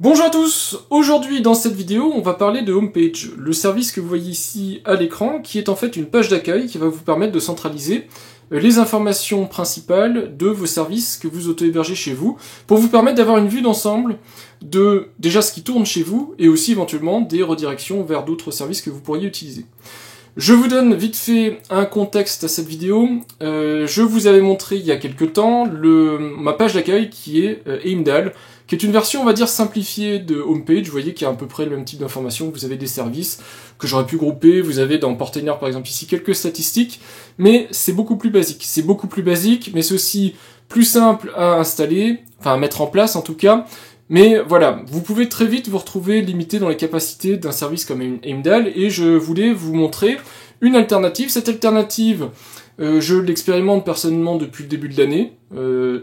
Bonjour à tous, aujourd'hui dans cette vidéo on va parler de Homepage, le service que vous voyez ici à l'écran qui est en fait une page d'accueil qui va vous permettre de centraliser les informations principales de vos services que vous auto-hébergez chez vous pour vous permettre d'avoir une vue d'ensemble de déjà ce qui tourne chez vous et aussi éventuellement des redirections vers d'autres services que vous pourriez utiliser. Je vous donne vite fait un contexte à cette vidéo. Je vous avais montré il y a quelques temps ma page d'accueil qui est Heimdal, qui est une version, on va dire, simplifiée de Homepage. Vous voyez qu'il y a à peu près le même type d'informations. Vous avez des services que j'aurais pu grouper. Vous avez dans Portainer, par exemple, ici quelques statistiques. Mais c'est beaucoup plus basique. C'est beaucoup plus basique, mais c'est aussi plus simple à installer, enfin à mettre en place en tout cas. Mais voilà, vous pouvez très vite vous retrouver limité dans les capacités d'un service comme Heimdal, et je voulais vous montrer une alternative. Cette alternative, je l'expérimente personnellement depuis le début de l'année,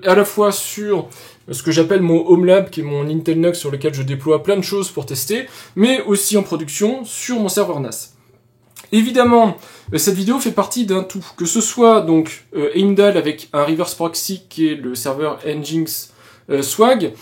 à la fois sur ce que j'appelle mon Home Lab, qui est mon Intel NUC sur lequel je déploie plein de choses pour tester, mais aussi en production sur mon serveur NAS. Évidemment, cette vidéo fait partie d'un tout, que ce soit donc Heimdal avec un reverse proxy qui est le serveur Nginx Swag,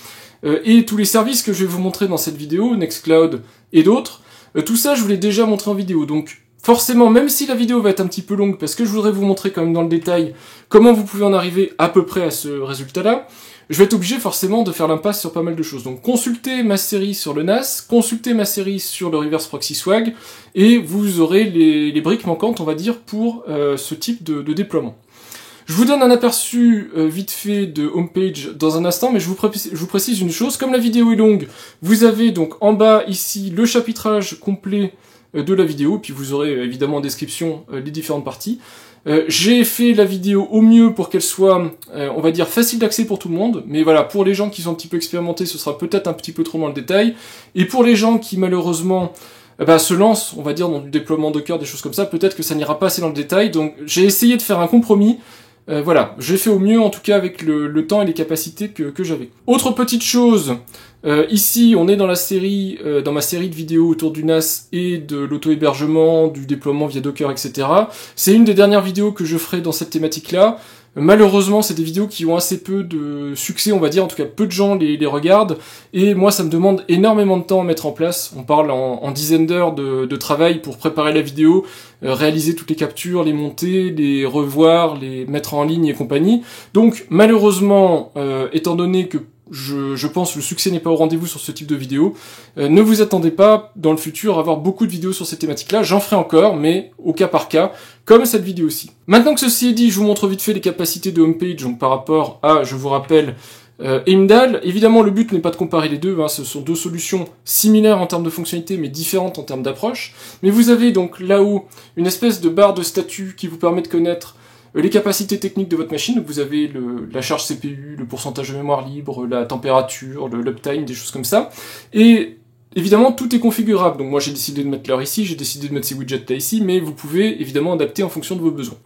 et tous les services que je vais vous montrer dans cette vidéo, Nextcloud et d'autres, tout ça je vous l'ai déjà montré en vidéo, donc forcément, même si la vidéo va être un petit peu longue, parce que je voudrais vous montrer quand même dans le détail comment vous pouvez en arriver à peu près à ce résultat-là, je vais être obligé forcément de faire l'impasse sur pas mal de choses. Donc consultez ma série sur le NAS, consultez ma série sur le Reverse Proxy Swag, et vous aurez les briques manquantes, on va dire, pour ce type de déploiement. Je vous donne un aperçu vite fait de Homepage dans un instant, mais je vous précise une chose, comme la vidéo est longue, vous avez donc en bas ici le chapitrage complet de la vidéo, puis vous aurez évidemment en description les différentes parties. J'ai fait la vidéo au mieux pour qu'elle soit, on va dire, facile d'accès pour tout le monde, mais voilà, pour les gens qui sont un petit peu expérimentés, ce sera peut-être un petit peu trop dans le détail, et pour les gens qui malheureusement se lancent, on va dire, dans du déploiement Docker, des choses comme ça, peut-être que ça n'ira pas assez dans le détail, donc j'ai essayé de faire un compromis. Voilà, j'ai fait au mieux en tout cas avec le temps et les capacités que j'avais. Autre petite chose, ici on est dans ma série de vidéos autour du NAS et de l'auto-hébergement, du déploiement via Docker, etc. C'est une des dernières vidéos que je ferai dans cette thématique-là. Malheureusement, c'est des vidéos qui ont assez peu de succès, on va dire, en tout cas peu de gens les regardent, et moi ça me demande énormément de temps à mettre en place. On parle en dizaines d'heures de travail pour préparer la vidéo, réaliser toutes les captures, les monter, les revoir, les mettre en ligne et compagnie. Donc malheureusement, étant donné que je pense que le succès n'est pas au rendez-vous sur ce type de vidéo, ne vous attendez pas dans le futur à avoir beaucoup de vidéos sur ces thématiques-là, j'en ferai encore, mais au cas par cas, comme cette vidéo-ci. Maintenant que ceci est dit, je vous montre vite fait les capacités de Homepage, donc par rapport à, je vous rappelle, Heimdal. Évidemment, le but n'est pas de comparer les deux, ce sont deux solutions similaires en termes de fonctionnalité, mais différentes en termes d'approche. Mais vous avez donc là-haut une espèce de barre de statut qui vous permet de connaître les capacités techniques de votre machine. Donc vous avez la charge CPU, le pourcentage de mémoire libre, la température, l'uptime, des choses comme ça. Et évidemment, tout est configurable. Donc moi j'ai décidé de mettre l'heure ici, j'ai décidé de mettre ces widgets là ici, mais vous pouvez évidemment adapter en fonction de vos besoins.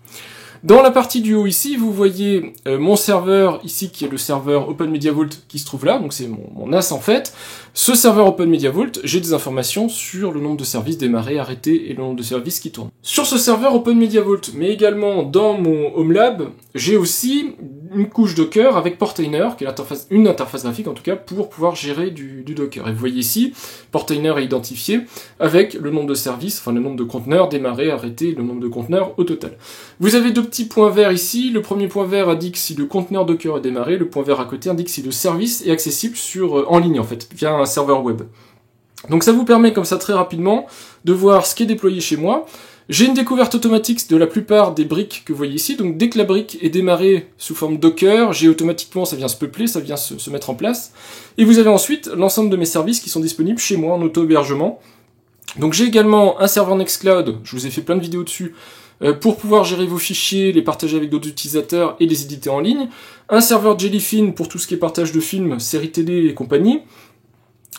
Dans la partie du haut ici, vous voyez mon serveur ici qui est le serveur OpenMediaVault qui se trouve là, donc c'est mon NAS en fait. Ce serveur OpenMediaVault, j'ai des informations sur le nombre de services démarrés, arrêtés et le nombre de services qui tournent. Sur ce serveur OpenMediaVault, mais également dans mon Home Lab, j'ai aussi une couche Docker avec Portainer, qui est une interface graphique en tout cas, pour pouvoir gérer du Docker. Et vous voyez ici, Portainer est identifié avec le nombre de services, enfin le nombre de conteneurs démarrés, arrêtés, le nombre de conteneurs au total. Vous avez deux petits points verts ici. Le premier point vert indique si le conteneur Docker est démarré, le point vert à côté indique si le service est accessible en ligne en fait, via un serveur web. Donc ça vous permet comme ça très rapidement de voir ce qui est déployé chez moi. J'ai une découverte automatique de la plupart des briques que vous voyez ici, donc dès que la brique est démarrée sous forme Docker, j'ai automatiquement, ça vient se peupler, ça vient se mettre en place. Et vous avez ensuite l'ensemble de mes services qui sont disponibles chez moi en auto-hébergement. Donc j'ai également un serveur Nextcloud, je vous ai fait plein de vidéos dessus, pour pouvoir gérer vos fichiers, les partager avec d'autres utilisateurs et les éditer en ligne. Un serveur Jellyfin pour tout ce qui est partage de films, séries télé et compagnie.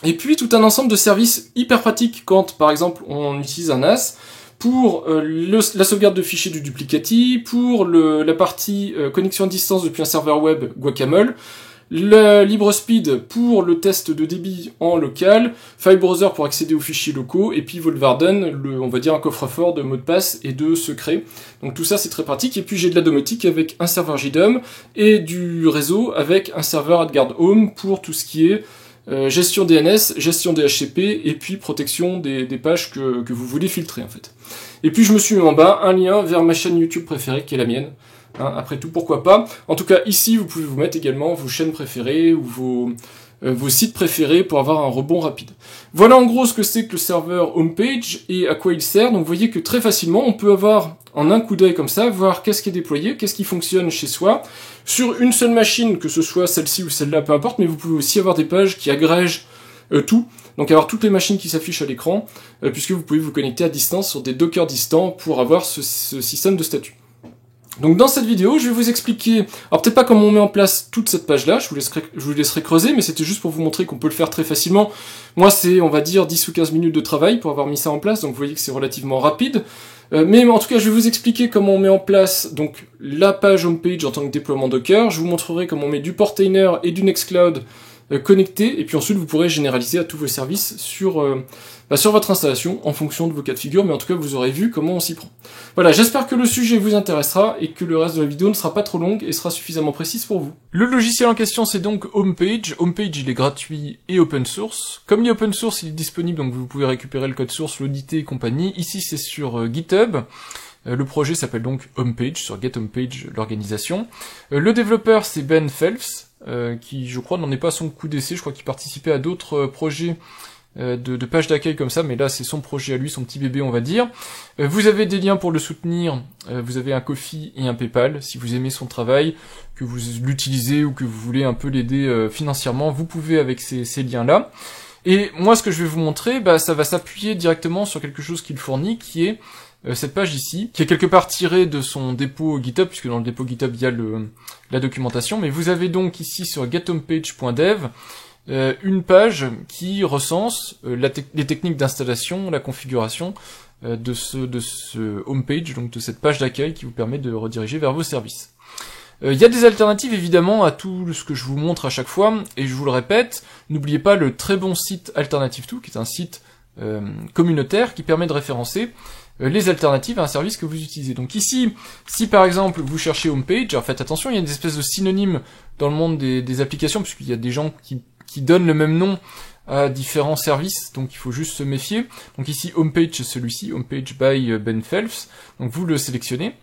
Et puis tout un ensemble de services hyper pratiques quand, par exemple, on utilise un NAS, pour la sauvegarde de fichiers du duplicati, pour la partie connexion à distance depuis un serveur web Guacamole, le LibreSpeed pour le test de débit en local, FileBrowser pour accéder aux fichiers locaux, et puis Vaultwarden, on va dire un coffre-fort de mots de passe et de secrets. Donc tout ça c'est très pratique, et puis j'ai de la domotique avec un serveur JDOM, et du réseau avec un serveur AdGuard Home pour tout ce qui est gestion DNS, gestion DHCP, et puis protection des pages que vous voulez filtrer en fait. Et puis je me suis mis en bas un lien vers ma chaîne YouTube préférée qui est la mienne. Hein, après tout, pourquoi pas. En tout cas, ici, vous pouvez vous mettre également vos chaînes préférées ou vos sites préférés pour avoir un rebond rapide. Voilà en gros ce que c'est que le serveur homepage et à quoi il sert. Donc vous voyez que très facilement, on peut avoir en un coup d'œil comme ça, voir qu'est-ce qui est déployé, qu'est-ce qui fonctionne chez soi, sur une seule machine, que ce soit celle-ci ou celle-là, peu importe, mais vous pouvez aussi avoir des pages qui agrègent tout. Donc avoir toutes les machines qui s'affichent à l'écran, puisque vous pouvez vous connecter à distance sur des dockers distants pour avoir ce système de statut. Donc dans cette vidéo, je vais vous expliquer, alors peut-être pas comment on met en place toute cette page-là, je vous laisserai creuser, mais c'était juste pour vous montrer qu'on peut le faire très facilement. Moi c'est, on va dire, 10 ou 15 minutes de travail pour avoir mis ça en place, donc vous voyez que c'est relativement rapide. Mais en tout cas, je vais vous expliquer comment on met en place donc la page homepage en tant que déploiement Docker, je vous montrerai comment on met du Portainer et du Nextcloud connecté, et puis ensuite vous pourrez généraliser à tous vos services sur votre installation en fonction de vos cas de figure, mais en tout cas vous aurez vu comment on s'y prend. Voilà, j'espère que le sujet vous intéressera et que le reste de la vidéo ne sera pas trop longue et sera suffisamment précise pour vous. Le logiciel en question c'est donc Homepage. Homepage il est gratuit et open source. Comme il est open source, il est disponible, donc vous pouvez récupérer le code source, l'auditer et compagnie. Ici c'est sur GitHub. Le projet s'appelle donc Homepage, sur Get Homepage, l'organisation. Le développeur c'est Ben Phelps, qui je crois n'en est pas à son coup d'essai, je crois qu'il participait à d'autres projets de pages d'accueil comme ça, mais là c'est son projet à lui, son petit bébé on va dire. Vous avez des liens pour le soutenir, vous avez un Ko-fi et un PayPal, si vous aimez son travail, que vous l'utilisez ou que vous voulez un peu l'aider financièrement, vous pouvez avec ces liens-là. Et moi ce que je vais vous montrer, ça va s'appuyer directement sur quelque chose qu'il fournit, qui est cette page ici, qui est quelque part tirée de son dépôt GitHub, puisque dans le dépôt GitHub il y a la documentation, mais vous avez donc ici sur gethomepage.dev une page qui recense les techniques d'installation, la configuration de ce homepage, donc de cette page d'accueil qui vous permet de rediriger vers vos services. Il y a des alternatives évidemment à tout ce que je vous montre à chaque fois, et je vous le répète, n'oubliez pas le très bon site Alternative2, qui est un site communautaire qui permet de référencer les alternatives à un service que vous utilisez. Donc ici, si par exemple vous cherchez Homepage, alors faites attention, il y a une espèce de synonyme dans le monde des applications, puisqu'il y a des gens qui donnent le même nom à différents services, donc il faut juste se méfier. Donc ici Homepage c'est celui-ci, Homepage by Ben Phelps, donc vous le sélectionnez.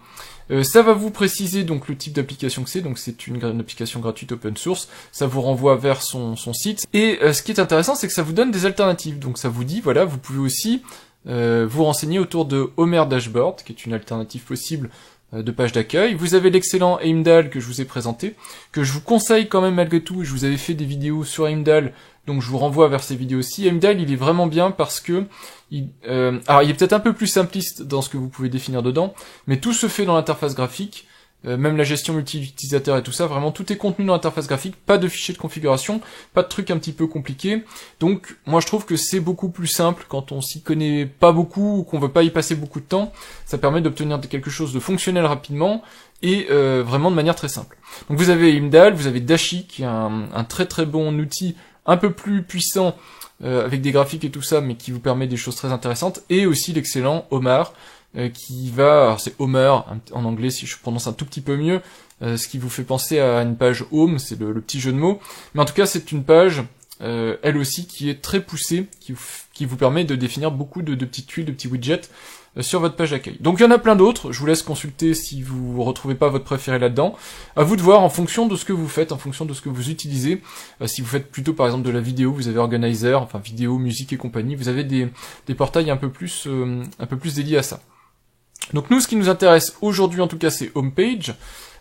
Ça va vous préciser donc le type d'application que c'est, donc c'est une application gratuite open source, ça vous renvoie vers son site, et ce qui est intéressant c'est que ça vous donne des alternatives, donc ça vous dit, voilà, vous pouvez aussi vous renseigner autour de Homer Dashboard, qui est une alternative possible de page d'accueil. Vous avez l'excellent Heimdall que je vous ai présenté, que je vous conseille quand même malgré tout, je vous avais fait des vidéos sur Heimdall, donc je vous renvoie vers ces vidéos aussi. Heimdall il est vraiment bien parce que alors il est peut-être un peu plus simpliste dans ce que vous pouvez définir dedans, mais tout se fait dans l'interface graphique, même la gestion multi-utilisateur et tout ça, vraiment tout est contenu dans l'interface graphique, pas de fichiers de configuration, pas de trucs un petit peu compliqués. Donc moi je trouve que c'est beaucoup plus simple quand on s'y connaît pas beaucoup ou qu'on veut pas y passer beaucoup de temps, ça permet d'obtenir quelque chose de fonctionnel rapidement et vraiment de manière très simple. Donc vous avez Heimdall, vous avez Dashi qui est un très très bon outil un peu plus puissant avec des graphiques et tout ça, mais qui vous permet des choses très intéressantes, et aussi l'excellent Homer qui va, alors c'est Homer en anglais si je prononce un tout petit peu mieux, ce qui vous fait penser à une page Home, c'est le petit jeu de mots, mais en tout cas c'est une page elle aussi qui est très poussée, qui vous permet de définir beaucoup de petites tuiles, de petits widgets sur votre page d'accueil. Donc il y en a plein d'autres, je vous laisse consulter si vous retrouvez pas votre préféré là-dedans. À vous de voir en fonction de ce que vous faites, en fonction de ce que vous utilisez. Si vous faites plutôt par exemple de la vidéo, vous avez Organizer, enfin vidéo, musique et compagnie, vous avez des portails un peu plus dédiés à ça. Donc nous, ce qui nous intéresse aujourd'hui en tout cas, c'est Homepage.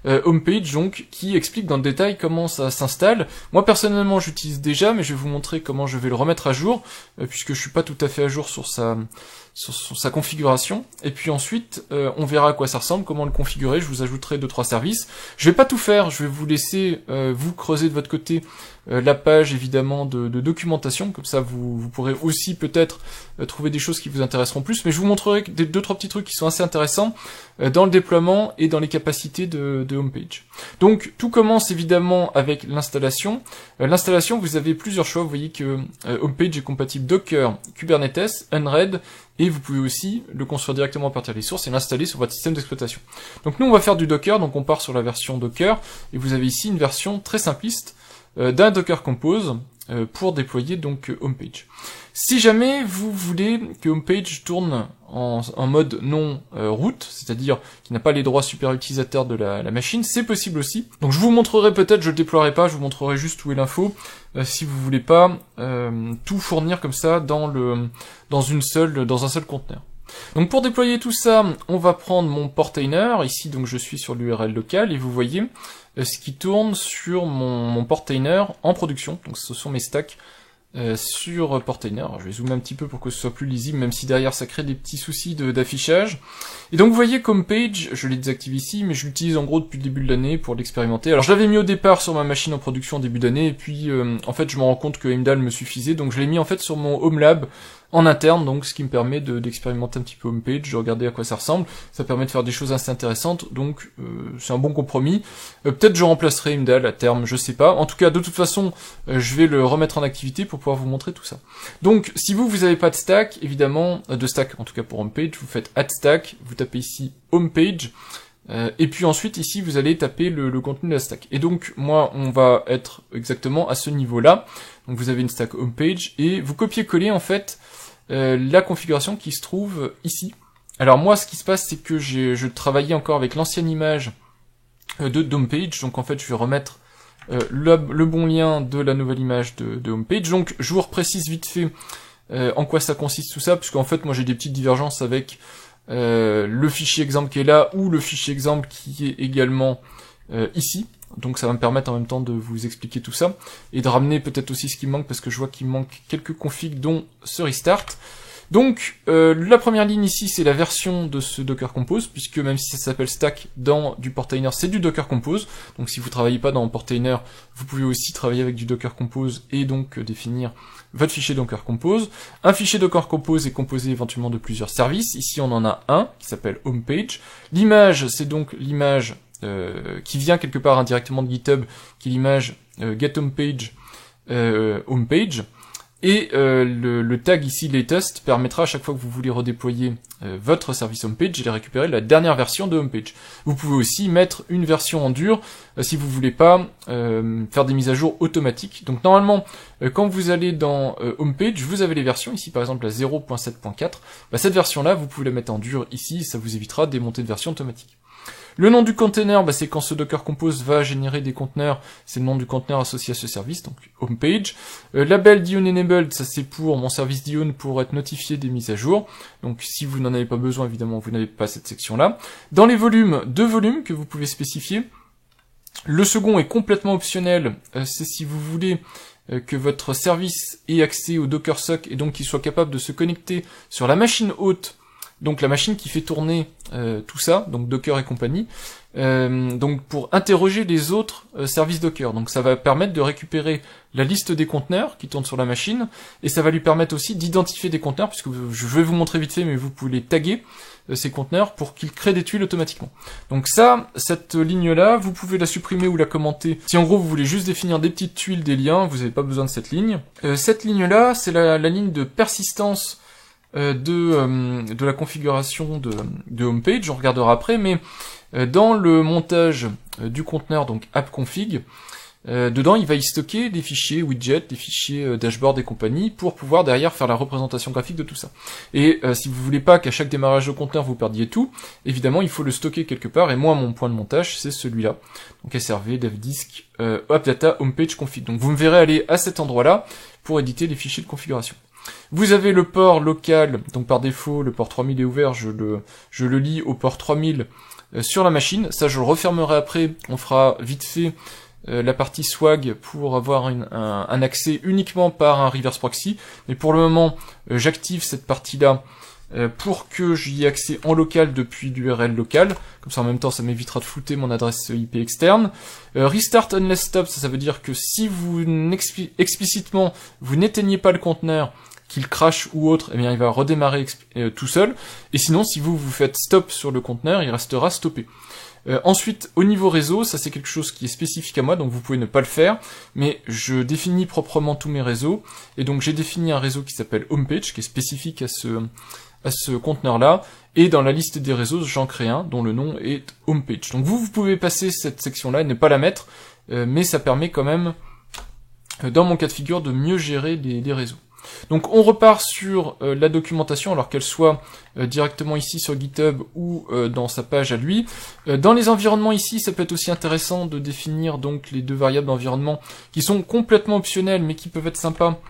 Homepage donc qui explique dans le détail comment ça s'installe. Moi personnellement j'utilise déjà, mais je vais vous montrer comment je vais le remettre à jour, puisque je suis pas tout à fait à jour sur sa configuration. Et puis ensuite on verra à quoi ça ressemble, comment le configurer. Je vous ajouterai 2-3 services. Je vais pas tout faire, je vais vous laisser vous creuser de votre côté la page évidemment de documentation, comme ça vous pourrez aussi peut-être trouver des choses qui vous intéresseront plus, mais je vous montrerai 2-3 petits trucs qui sont assez intéressants dans le déploiement et dans les capacités de Homepage. Donc tout commence évidemment avec l'installation. L'installation, vous avez plusieurs choix, vous voyez que Homepage est compatible Docker, Kubernetes, Unred, et vous pouvez aussi le construire directement à partir des sources et l'installer sur votre système d'exploitation. Donc nous on va faire du Docker, donc on part sur la version Docker, et vous avez ici une version très simpliste d'un Docker Compose, pour déployer donc homepage. Si jamais vous voulez que homepage tourne en mode non root, c'est-à-dire qu'il n'a pas les droits super utilisateurs de la machine, c'est possible aussi. Donc je vous montrerai peut-être, je le déploierai pas, je vous montrerai juste où est l'info, si vous voulez pas tout fournir comme ça dans un seul conteneur. Donc pour déployer tout ça, on va prendre mon portainer, ici donc je suis sur l'URL locale, et vous voyez ce qui tourne sur mon portainer en production, donc ce sont mes stacks sur portainer. Alors, je vais zoomer un petit peu pour que ce soit plus lisible, même si derrière ça crée des petits soucis d'affichage. Et donc vous voyez qu'homepage, je l'ai désactivé ici, mais je l'utilise en gros depuis le début de l'année pour l'expérimenter. Alors je l'avais mis au départ sur ma machine en production en début d'année, et puis en fait je me rends compte que Heimdall me suffisait, donc je l'ai mis en fait sur mon home lab en interne, donc ce qui me permet d'expérimenter un petit peu homepage, de regarder à quoi ça ressemble. Ça permet de faire des choses assez intéressantes, donc c'est un bon compromis. Peut-être je remplacerai Heimdall à terme, je sais pas. En tout cas, de toute façon, je vais le remettre en activité pour pouvoir vous montrer tout ça. Donc, si vous n'avez pas de stack, évidemment, de stack en tout cas pour homepage, vous faites add stack, vous tapez ici homepage, et puis ensuite ici vous allez taper le contenu de la stack. Et donc moi on va être exactement à ce niveau-là. Donc vous avez une stack homepage et vous copiez-collez en fait la configuration qui se trouve ici. Alors moi ce qui se passe c'est que je travaillais encore avec l'ancienne image de homepage, donc en fait je vais remettre le bon lien de la nouvelle image de homepage. Donc je vous reprécise vite fait en quoi ça consiste tout ça, puisqu'en fait moi j'ai des petites divergences avec le fichier exemple qui est là ou le fichier exemple qui est également ici. Donc ça va me permettre en même temps de vous expliquer tout ça et de ramener peut-être aussi ce qui manque, parce que je vois qu'il manque quelques configs dont ce restart. Donc la première ligne ici c'est la version de ce Docker Compose, puisque même si ça s'appelle stack dans du Portainer, c'est du Docker Compose. Donc si vous travaillez pas dans Portainer, vous pouvez aussi travailler avec du Docker Compose et donc définir votre fichier Docker Compose. Un fichier Docker Compose est composé éventuellement de plusieurs services. Ici on en a un qui s'appelle homepage. L'image c'est donc l'image qui vient quelque part indirectement de GitHub, qui est l'image getHomepage homepage. Et le tag ici latest permettra à chaque fois que vous voulez redéployer votre service homepage de récupérer la dernière version de homepage. Vous pouvez aussi mettre une version en dur si vous voulez pas faire des mises à jour automatiques. Donc normalement quand vous allez dans homepage, vous avez les versions ici par exemple la 0.7.4. Cette version là vous pouvez la mettre en dur ici, ça vous évitera des montées de version automatiques. Le nom du container, c'est quand ce Docker Compose va générer des conteneurs, c'est le nom du conteneur associé à ce service, donc homepage. Label Dion Enabled, ça c'est pour mon service Dion pour être notifié des mises à jour. Donc si vous n'en avez pas besoin, évidemment, vous n'avez pas cette section-là. Dans les volumes, 2 volumes que vous pouvez spécifier. Le second est complètement optionnel, c'est si vous voulez que votre service ait accès au Docker Sock et donc qu'il soit capable de se connecter sur la machine hôte, donc la machine qui fait tourner tout ça, donc Docker et compagnie, donc pour interroger les autres services Docker. Donc ça va permettre de récupérer la liste des conteneurs qui tournent sur la machine, et ça va lui permettre aussi d'identifier des conteneurs, puisque je vais vous montrer vite fait, mais vous pouvez les taguer, ces conteneurs, pour qu'ils créent des tuiles automatiquement. Donc ça, cette ligne-là, vous pouvez la supprimer ou la commenter. Si en gros vous voulez juste définir des petites tuiles, des liens, vous n'avez pas besoin de cette ligne. Cette ligne-là, c'est la ligne de persistance de la configuration de homepage, on regardera après, mais dans le montage du conteneur, donc app-config, dedans il va y stocker des fichiers widgets, des fichiers dashboard et compagnie, pour pouvoir derrière faire la représentation graphique de tout ça. Et si vous voulez pas qu'à chaque démarrage de conteneur vous perdiez tout, évidemment il faut le stocker quelque part, et moi mon point de montage c'est celui-là, donc srv devdisk appdata homepage config. Donc vous me verrez aller à cet endroit-là pour éditer les fichiers de configuration. Vous avez le port local, donc par défaut le port 3000 est ouvert, je le lis au port 3000 sur la machine. Ça je le refermerai après, on fera vite fait la partie swag pour avoir un accès uniquement par un reverse proxy, mais pour le moment j'active cette partie-là pour que j'y ai accès en local depuis l'URL local, comme ça en même temps ça m'évitera de flouter mon adresse IP externe. Restart unless stop, ça veut dire que si vous explicitement vous n'éteignez pas le conteneur, qu'il crache ou autre, eh bien il va redémarrer tout seul, et sinon si vous faites stop sur le conteneur, il restera stoppé. Ensuite, au niveau réseau, ça c'est quelque chose qui est spécifique à moi, donc vous pouvez ne pas le faire, mais je définis proprement tous mes réseaux, et donc j'ai défini un réseau qui s'appelle homepage, qui est spécifique à ce conteneur-là, et dans la liste des réseaux, j'en crée un, dont le nom est homepage. Donc vous pouvez passer cette section-là et ne pas la mettre, mais ça permet quand même dans mon cas de figure, de mieux gérer les réseaux. Donc on repart sur la documentation, alors qu'elle soit directement ici sur GitHub ou dans sa page à lui. Dans les environnements ici, ça peut être aussi intéressant de définir donc les deux variables d'environnement qui sont complètement optionnelles mais qui peuvent être sympas,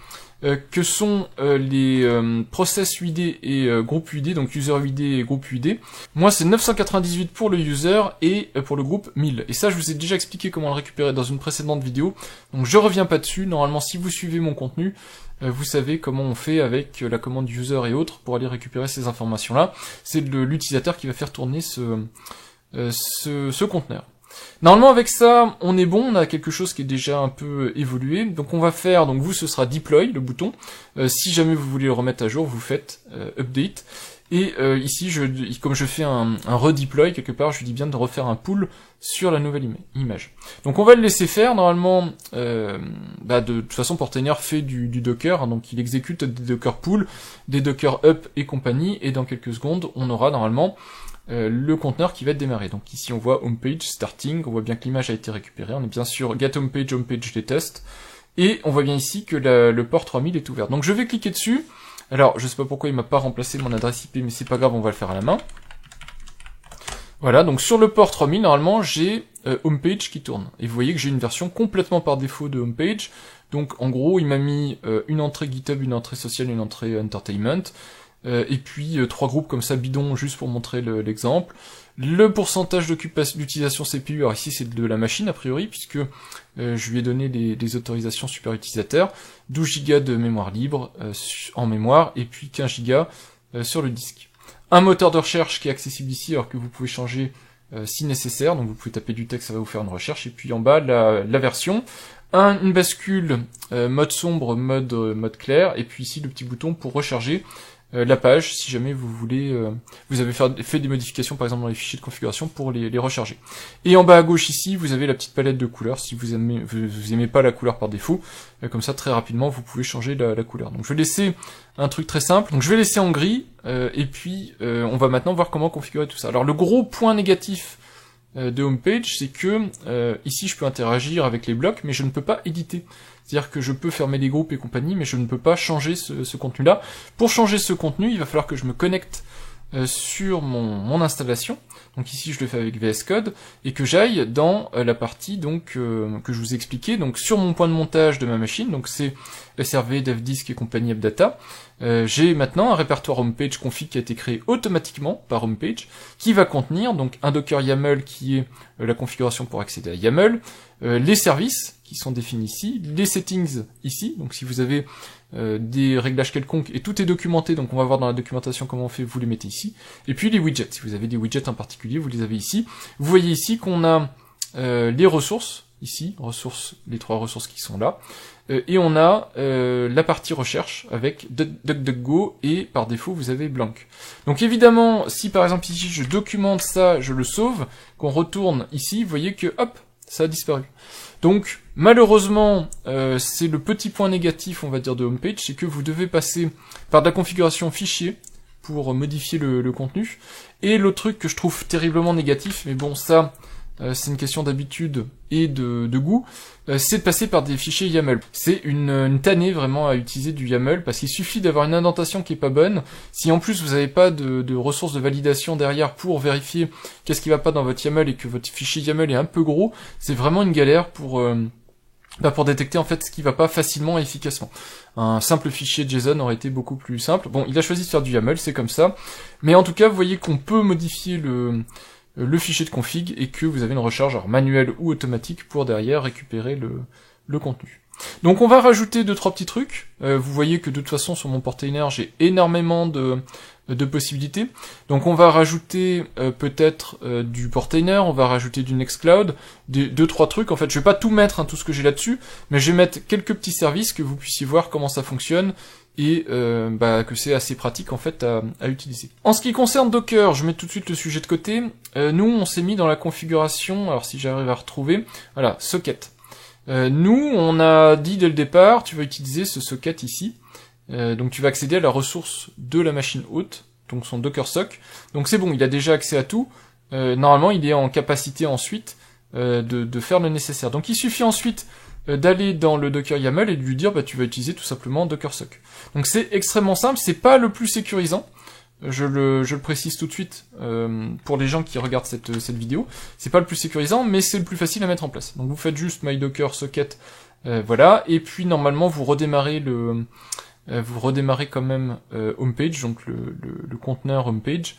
que sont les process UID et groupe UID, donc user UID et groupe UID. Moi c'est 998 pour le user et pour le groupe 1000. Et ça je vous ai déjà expliqué comment le récupérer dans une précédente vidéo, donc je reviens pas dessus. Normalement si vous suivez mon contenu, vous savez comment on fait avec la commande user et autres pour aller récupérer ces informations-là. C'est l'utilisateur qui va faire tourner ce conteneur. Normalement avec ça, on est bon, on a quelque chose qui est déjà un peu évolué. Donc on va faire, donc vous ce sera deploy, le bouton. Si jamais vous voulez le remettre à jour, vous faites update. Et ici, comme je fais un redeploy quelque part, je lui dis bien de refaire un pull sur la nouvelle image. Donc on va le laisser faire. Normalement, de toute façon, Portainer fait du Docker, hein, donc il exécute des Docker pull, des Docker up et compagnie, et dans quelques secondes, on aura normalement le conteneur qui va être démarré. Donc ici, on voit homepage starting, on voit bien que l'image a été récupérée. On est bien sûr get homepage des tests, et on voit bien ici que le port 3000 est ouvert. Donc je vais cliquer dessus. Alors, je sais pas pourquoi il m'a pas remplacé mon adresse IP, mais c'est pas grave, on va le faire à la main. Voilà, donc sur le port 3000, normalement, j'ai homepage qui tourne. Et vous voyez que j'ai une version complètement par défaut de homepage. Donc, en gros, il m'a mis une entrée GitHub, une entrée sociale, une entrée entertainment. Et puis, 3 groupes comme ça, bidon, juste pour montrer l'exemple. Le pourcentage d'utilisation CPU, alors ici c'est de la machine a priori, puisque je lui ai donné des autorisations super utilisateurs, 12 Go de mémoire libre en mémoire, et puis 15 Go sur le disque. Un moteur de recherche qui est accessible ici, alors que vous pouvez changer si nécessaire, donc vous pouvez taper du texte, ça va vous faire une recherche, et puis en bas la version, une bascule mode sombre, mode clair, et puis ici le petit bouton pour recharger la page, si jamais vous voulez, vous avez fait des modifications par exemple dans les fichiers de configuration pour les recharger. Et en bas à gauche ici, vous avez la petite palette de couleurs, si vous aimez pas la couleur par défaut, comme ça très rapidement vous pouvez changer la couleur. Donc je vais laisser un truc très simple, donc je vais laisser en gris, et puis on va maintenant voir comment configurer tout ça. Alors le gros point négatif de homepage, c'est que ici je peux interagir avec les blocs, mais je ne peux pas éditer. C'est-à-dire que je peux fermer les groupes et compagnie, mais je ne peux pas changer ce contenu-là. Pour changer ce contenu, il va falloir que je me connecte sur mon installation. Donc ici, je le fais avec VS Code, et que j'aille dans la partie donc que je vous ai expliqué, donc sur mon point de montage de ma machine, donc c'est SRV, DevDisk et compagnie AppData. J'ai maintenant un répertoire homepage config qui a été créé automatiquement par homepage, qui va contenir donc un Docker YAML qui est la configuration pour accéder à YAML, les services qui sont définis ici, les settings ici, donc si vous avez des réglages quelconques, et tout est documenté, donc on va voir dans la documentation comment on fait, vous les mettez ici, et puis les widgets, si vous avez des widgets en particulier, vous les avez ici. Vous voyez ici qu'on a les ressources, ici, les 3 ressources qui sont là, et on a la partie recherche avec DuckDuckGo, et par défaut vous avez blanc. Donc évidemment, si par exemple ici je documente ça, je le sauve, qu'on retourne ici, vous voyez que hop, ça a disparu. Donc malheureusement, c'est le petit point négatif, on va dire, de homepage, c'est que vous devez passer par de la configuration fichier pour modifier le contenu. Et l'autre truc que je trouve terriblement négatif, mais bon ça, c'est une question d'habitude et de goût, c'est de passer par des fichiers YAML. C'est une tannée vraiment à utiliser du YAML, parce qu'il suffit d'avoir une indentation qui est pas bonne. Si en plus vous n'avez pas de ressources de validation derrière pour vérifier qu'est-ce qui va pas dans votre YAML et que votre fichier YAML est un peu gros, c'est vraiment une galère pour détecter en fait ce qui va pas facilement et efficacement. Un simple fichier JSON aurait été beaucoup plus simple. Bon, il a choisi de faire du YAML, c'est comme ça. Mais en tout cas, vous voyez qu'on peut modifier le fichier de config et que vous avez une recharge manuelle ou automatique pour derrière récupérer le contenu. Donc on va rajouter 2-3 petits trucs. Vous voyez que de toute façon sur mon Portainer j'ai énormément de possibilités. Donc on va rajouter peut-être du Portainer, on va rajouter du Nextcloud, 2-3 trucs. En fait je vais pas tout mettre, tout ce que j'ai là-dessus, mais je vais mettre quelques petits services que vous puissiez voir comment ça fonctionne, et que c'est assez pratique en fait à utiliser. En ce qui concerne Docker, je mets tout de suite le sujet de côté. Nous on s'est mis dans la configuration, alors si j'arrive à retrouver, voilà, socket. Nous on a dit dès le départ, tu vas utiliser ce socket ici, donc tu vas accéder à la ressource de la machine hôte, donc son Docker sock. Donc c'est bon, il a déjà accès à tout, normalement il est en capacité ensuite de faire le nécessaire. Donc il suffit ensuite d'aller dans le Docker YAML et de lui dire bah tu vas utiliser tout simplement Docker Sock. Donc c'est extrêmement simple, c'est pas le plus sécurisant. Je le précise tout de suite pour les gens qui regardent cette vidéo. C'est pas le plus sécurisant, mais c'est le plus facile à mettre en place. Donc vous faites juste my docker socket, voilà, et puis normalement vous redémarrez quand même homepage, donc le conteneur homepage.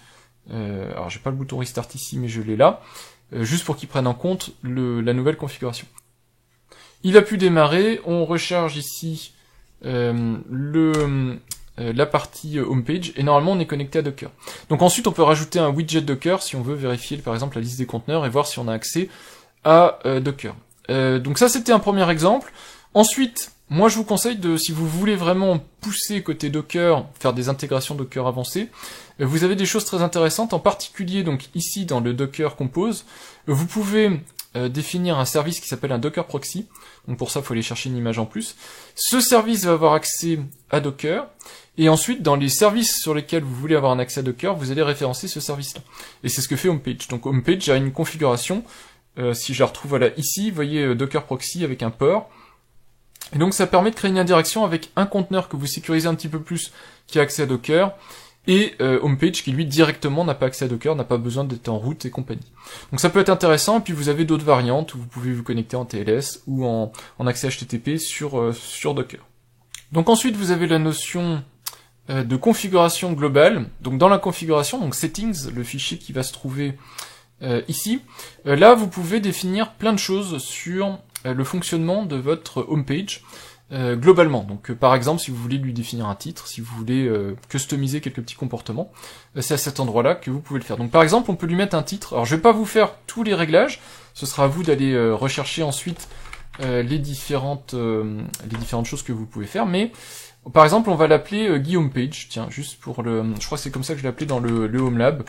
Alors j'ai pas le bouton restart ici, mais je l'ai là, juste pour qu'il prenne en compte la nouvelle configuration. Il a pu démarrer, on recharge ici la partie homepage, et normalement on est connecté à Docker. Donc ensuite on peut rajouter un widget Docker si on veut vérifier par exemple la liste des conteneurs et voir si on a accès à Docker. Donc ça c'était un premier exemple. Ensuite, moi je vous conseille si vous voulez vraiment pousser côté Docker, faire des intégrations Docker avancées, vous avez des choses très intéressantes, en particulier donc ici dans le Docker Compose, vous pouvez définir un service qui s'appelle un Docker Proxy. Donc pour ça, il faut aller chercher une image en plus. Ce service va avoir accès à Docker, et ensuite, dans les services sur lesquels vous voulez avoir un accès à Docker, vous allez référencer ce service-là. Et c'est ce que fait Homepage. Donc Homepage a une configuration, si je la retrouve voilà, ici, vous voyez Docker Proxy avec un port. Et donc ça permet de créer une indirection avec un conteneur que vous sécurisez un petit peu plus, qui a accès à Docker, et Homepage qui lui directement n'a pas accès à Docker, n'a pas besoin d'être en route et compagnie. Donc ça peut être intéressant, et puis vous avez d'autres variantes où vous pouvez vous connecter en TLS ou en accès HTTP sur Docker. Donc ensuite vous avez la notion de configuration globale. Donc dans la configuration, donc settings, le fichier qui va se trouver ici, là vous pouvez définir plein de choses sur le fonctionnement de votre homepage. Globalement, donc par exemple si vous voulez lui définir un titre, si vous voulez customiser quelques petits comportements, c'est à cet endroit-là que vous pouvez le faire. Donc par exemple on peut lui mettre un titre, alors je vais pas vous faire tous les réglages, ce sera à vous d'aller rechercher ensuite les différentes choses que vous pouvez faire, mais par exemple on va l'appeler Guy Homepage, tiens, juste pour je crois que c'est comme ça que je l'ai appelé dans le Home Lab,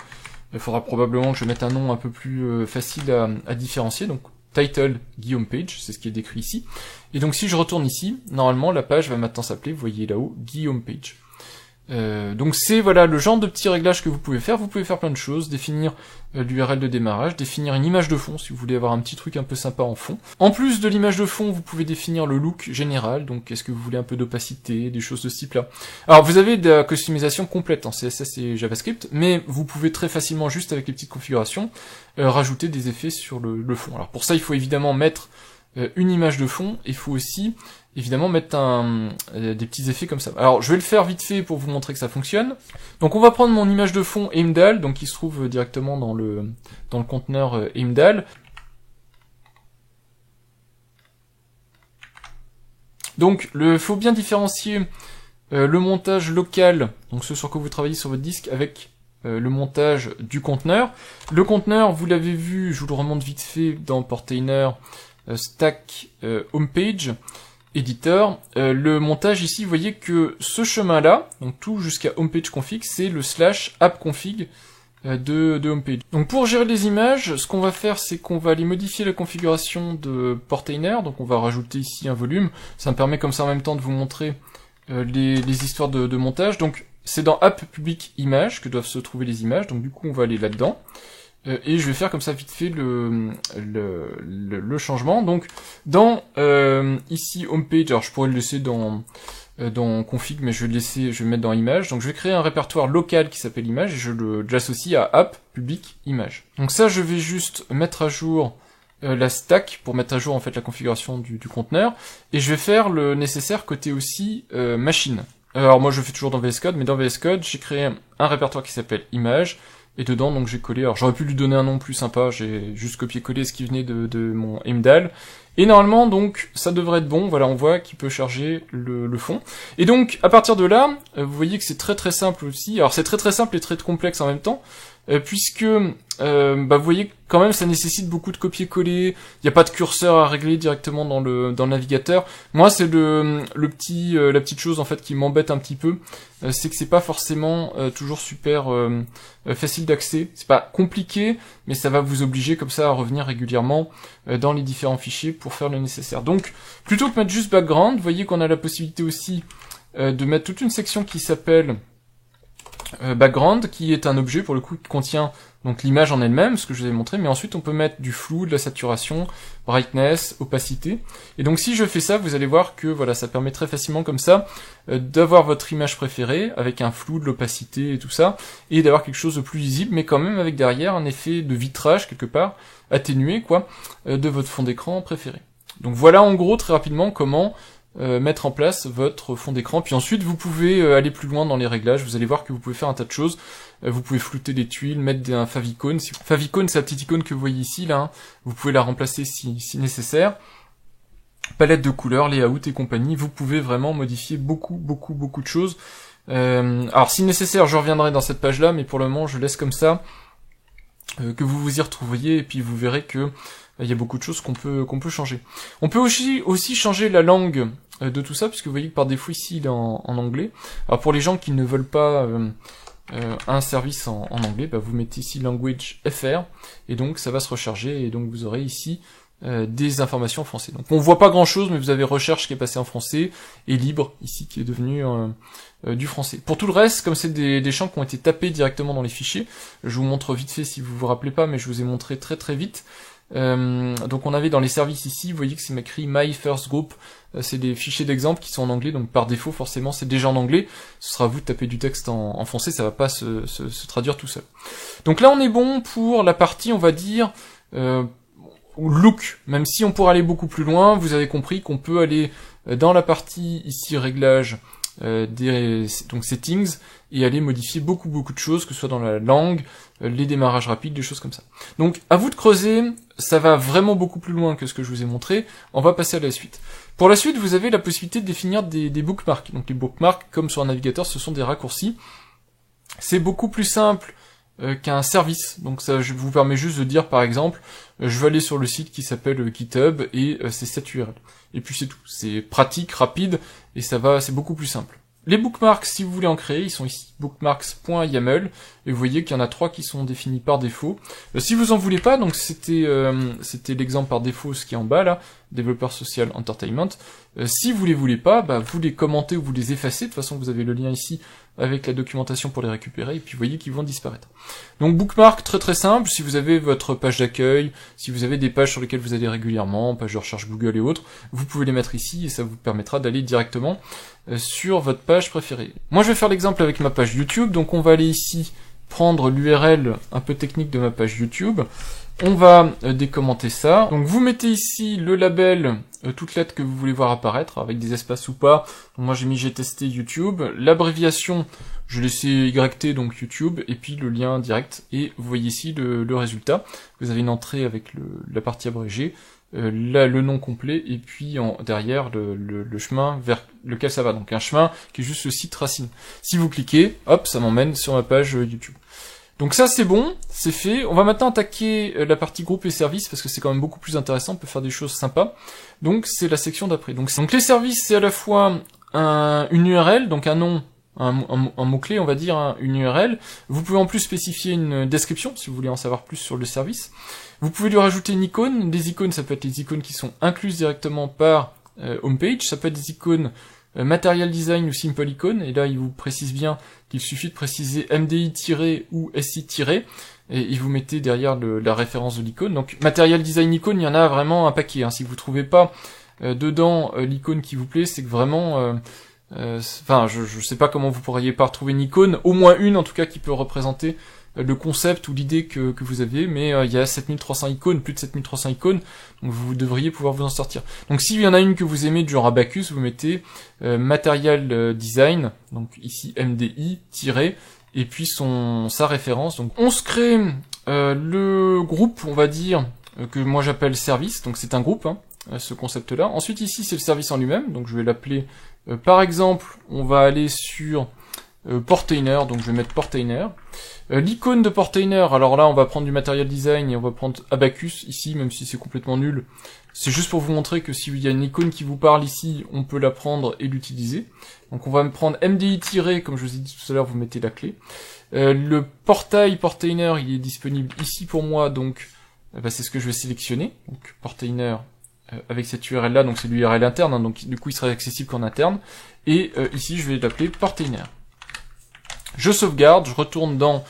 il faudra probablement que je mette un nom un peu plus facile à différencier, donc title Guy Homepage, c'est ce qui est décrit ici. Et donc si je retourne ici, normalement la page va maintenant s'appeler, vous voyez là-haut, Guy Homepage. Donc c'est voilà le genre de petits réglages que vous pouvez faire plein de choses, définir l'URL de démarrage, définir une image de fond si vous voulez avoir un petit truc un peu sympa en fond. En plus de l'image de fond, vous pouvez définir le look général, donc est-ce que vous voulez un peu d'opacité, des choses de ce type-là. Alors vous avez de la customisation complète en CSS et JavaScript, mais vous pouvez très facilement, juste avec les petites configurations, rajouter des effets sur le fond. Alors pour ça, il faut évidemment mettre une image de fond, et il faut aussi évidemment mettre des petits effets comme ça. Alors je vais le faire vite fait pour vous montrer que ça fonctionne. Donc on va prendre mon image de fond Heimdall, donc qui se trouve directement dans le conteneur Heimdall. Donc faut bien différencier le montage local, donc ce sur quoi vous travaillez sur votre disque, avec le montage du conteneur. Le conteneur, vous l'avez vu, je vous le remonte vite fait dans Portainer, stack homepage editor. Le montage ici, vous voyez que ce chemin-là, donc tout jusqu'à homepage config, c'est le /app-config de homepage. Donc pour gérer les images, ce qu'on va faire, c'est qu'on va aller modifier la configuration de Portainer. Donc on va rajouter ici un volume. Ça me permet comme ça en même temps de vous montrer les histoires de montage. Donc c'est dans app public image que doivent se trouver les images. Donc du coup on va aller là-dedans. Et je vais faire comme ça vite fait le changement. Donc dans ici homepage, alors je pourrais le laisser dans config, mais je vais le mettre dans image. Donc je vais créer un répertoire local qui s'appelle image, et je l'associe à app public image. Donc ça, je vais juste mettre à jour la stack pour mettre à jour en fait la configuration du conteneur, et je vais faire le nécessaire côté aussi machine. Alors moi je fais toujours dans VS Code, mais dans VS Code j'ai créé un répertoire qui s'appelle image. Et dedans, donc j'ai collé, alors j'aurais pu lui donner un nom plus sympa, j'ai juste copié-collé ce qui venait de mon Heimdall. Et normalement, donc, ça devrait être bon, voilà, on voit qu'il peut charger le fond. Et donc, à partir de là, vous voyez que c'est très très simple aussi. Alors c'est très très simple et très complexe en même temps, puisque, vous voyez quand même, ça nécessite beaucoup de copier-coller, il n'y a pas de curseur à régler directement dans le navigateur. Moi, c'est la petite chose en fait qui m'embête un petit peu, c'est que c'est pas forcément toujours super facile d'accès. C'est pas compliqué, mais ça va vous obliger comme ça à revenir régulièrement dans les différents fichiers pour faire le nécessaire. Donc, plutôt que mettre juste background, vous voyez qu'on a la possibilité aussi de mettre toute une section qui s'appelle background, qui est un objet pour le coup qui contient donc l'image en elle-même, ce que je vous ai montré, mais ensuite on peut mettre du flou, de la saturation, brightness, opacité. Et donc si je fais ça, vous allez voir que voilà, ça permet très facilement comme ça d'avoir votre image préférée avec un flou, de l'opacité et tout ça, et d'avoir quelque chose de plus lisible, mais quand même avec derrière un effet de vitrage quelque part, atténué quoi, de votre fond d'écran préféré. Donc voilà en gros très rapidement comment mettre en place votre fond d'écran, puis ensuite vous pouvez aller plus loin dans les réglages, vous allez voir que vous pouvez faire un tas de choses, vous pouvez flouter les tuiles, mettre un favicon, favicon c'est la petite icône que vous voyez ici là, hein. Vous pouvez la remplacer si nécessaire, palette de couleurs, layout et compagnie, vous pouvez vraiment modifier beaucoup de choses, alors si nécessaire je reviendrai dans cette page là, mais pour le moment je laisse comme ça, que vous vous y retrouviez, et puis vous verrez que il y a beaucoup de choses qu'on peut changer. On peut aussi changer la langue de tout ça, puisque vous voyez que par défaut ici il est en anglais. Alors pour les gens qui ne veulent pas un service en anglais, bah, vous mettez ici language FR, et donc ça va se recharger, et donc vous aurez ici des informations en français. Donc on voit pas grand chose, mais vous avez recherche qui est passée en français, et libre ici qui est devenu du français. Pour tout le reste, comme c'est des champs qui ont été tapés directement dans les fichiers, je vous montre vite fait si vous vous rappelez pas, mais je vous ai montré très vite. Donc on avait dans les services ici, vous voyez que c'est écrit My First Group, c'est des fichiers d'exemple qui sont en anglais, donc par défaut forcément c'est déjà en anglais, ce sera à vous de taper du texte en français, ça va pas se traduire tout seul. Donc là on est bon pour la partie on va dire look, même si on pourrait aller beaucoup plus loin, vous avez compris qu'on peut aller dans la partie ici réglage, donc settings, et aller modifier beaucoup de choses, que ce soit dans la langue, les démarrages rapides, des choses comme ça. Donc à vous de creuser, ça va vraiment beaucoup plus loin que ce que je vous ai montré, on va passer à la suite. Pour la suite, vous avez la possibilité de définir des bookmarks. Donc les bookmarks, comme sur un navigateur, ce sont des raccourcis. C'est beaucoup plus simple qu'un service, donc ça je vous permets juste de dire par exemple, je vais aller sur le site qui s'appelle GitHub, et c'est cette URL. Et puis c'est tout, c'est pratique, rapide, et c'est beaucoup plus simple. Les bookmarks, si vous voulez en créer, ils sont ici, bookmarks.yaml, et vous voyez qu'il y en a 3 qui sont définis par défaut. Si vous en voulez pas, donc c'était l'exemple par défaut, ce qui est en bas là, Developer Social Entertainment. Si vous les voulez pas, bah, vous les commentez ou vous les effacez, de toute façon vous avez le lien ici avec la documentation pour les récupérer, et puis vous voyez qu'ils vont disparaître. Donc bookmark, très simple, si vous avez votre page d'accueil, si vous avez des pages sur lesquelles vous allez régulièrement, page de recherche Google et autres, vous pouvez les mettre ici, et ça vous permettra d'aller directement sur votre page préférée. Moi je vais faire l'exemple avec ma page YouTube, donc on va aller ici prendre l'URL un peu technique de ma page YouTube, on va décommenter ça, donc vous mettez ici le label, toute lettre que vous voulez voir apparaître, avec des espaces ou pas, donc moi j'ai mis j'ai testé YouTube, l'abréviation, je laissais YT donc YouTube, et puis le lien direct, et vous voyez ici le résultat, vous avez une entrée avec la partie abrégée, là le nom complet, et puis derrière le chemin vers lequel ça va, donc un chemin qui est juste le site racine. Si vous cliquez, hop, ça m'emmène sur ma page YouTube. Donc ça c'est bon, c'est fait. On va maintenant attaquer la partie groupe et services, parce que c'est quand même beaucoup plus intéressant, on peut faire des choses sympas. Donc c'est la section d'après. Donc les services, c'est à la fois une URL, donc un nom, un mot-clé, on va dire, une URL. Vous pouvez en plus spécifier une description, si vous voulez en savoir plus sur le service. Vous pouvez lui rajouter une icône. Des icônes, ça peut être les icônes qui sont incluses directement par homepage, ça peut être des icônes Material Design ou Simple Icon, et là il vous précise bien qu'il suffit de préciser MDI- ou SI- et vous mettez derrière la référence de l'icône. Donc Material Design Icon, il y en a vraiment un paquet, hein. Si vous trouvez pas dedans l'icône qui vous plaît, c'est que vraiment enfin je sais pas comment vous pourriez pas retrouver une icône, au moins une en tout cas qui peut représenter le concept ou l'idée que vous aviez, mais il y a 7300 icônes, plus de 7300 icônes, donc vous devriez pouvoir vous en sortir. Donc s'il y en a une que vous aimez du genre Abacus, vous mettez Material Design, donc ici MDI, et puis sa référence. Donc on se crée le groupe, on va dire, que moi j'appelle service, donc c'est un groupe, hein, ce concept-là. Ensuite ici c'est le service en lui-même, donc je vais l'appeler, par exemple, on va aller sur Portainer, donc je vais mettre Portainer. L'icône de Portainer, alors là on va prendre du Material Design et on va prendre Abacus ici, même si c'est complètement nul. C'est juste pour vous montrer que s'il y a une icône qui vous parle ici, on peut la prendre et l'utiliser. Donc on va prendre MDI- comme je vous ai dit tout à l'heure, vous mettez la clé. Le portail Portainer, il est disponible ici pour moi, donc c'est ce que je vais sélectionner. Donc Portainer avec cette URL là, donc c'est l'URL interne, hein, donc du coup il sera accessible qu'en interne. Et ici je vais l'appeler Portainer. Je sauvegarde, je retourne dans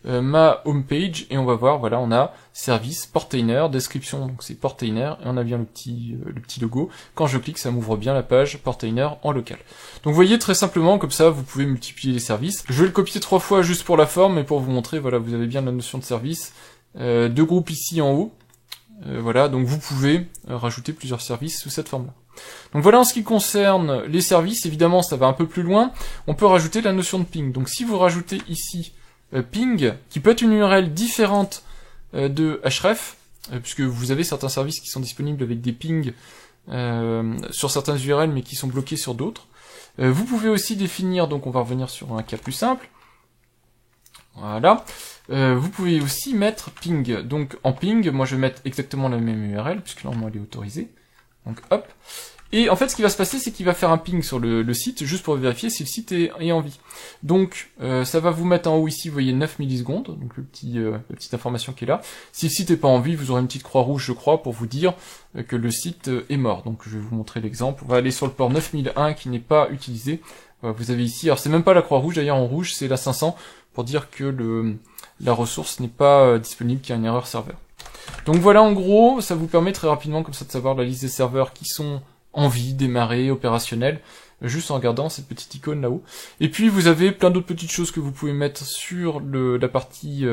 ma home page et on va voir, voilà, on a service, portainer, description, donc c'est portainer, et on a bien le petit logo. Quand je clique, ça m'ouvre bien la page portainer en local. Donc vous voyez très simplement, comme ça, vous pouvez multiplier les services. Je vais le copier 3 fois juste pour la forme, mais pour vous montrer, voilà, vous avez bien la notion de service. 2 groupes ici en haut. Voilà, donc vous pouvez rajouter plusieurs services sous cette forme-là. Donc voilà en ce qui concerne les services, évidemment ça va un peu plus loin, on peut rajouter la notion de ping. Donc si vous rajoutez ici ping, qui peut être une URL différente de href, puisque vous avez certains services qui sont disponibles avec des pings sur certaines URL mais qui sont bloqués sur d'autres. Vous pouvez aussi définir, donc on va revenir sur un cas plus simple, voilà, vous pouvez aussi mettre ping. Donc en ping, moi je vais mettre exactement la même URL, puisque normalement elle est autorisée. Donc hop. Et en fait ce qui va se passer, c'est qu'il va faire un ping sur le site, juste pour vérifier si le site est en vie. Donc ça va vous mettre en haut ici, vous voyez 9 millisecondes, donc la petite information qui est là. Si le site n'est pas en vie, vous aurez une petite croix rouge, je crois, pour vous dire que le site est mort. Donc je vais vous montrer l'exemple. On va aller sur le port 9001 qui n'est pas utilisé. Vous avez ici, alors c'est même pas la croix rouge, d'ailleurs en rouge c'est la 500, pour dire que la ressource n'est pas disponible, qu'il y a une erreur serveur. Donc voilà, en gros, ça vous permet très rapidement comme ça de savoir la liste des serveurs qui sont en vie, démarrés, opérationnels, juste en regardant cette petite icône là-haut. Et puis vous avez plein d'autres petites choses que vous pouvez mettre sur la partie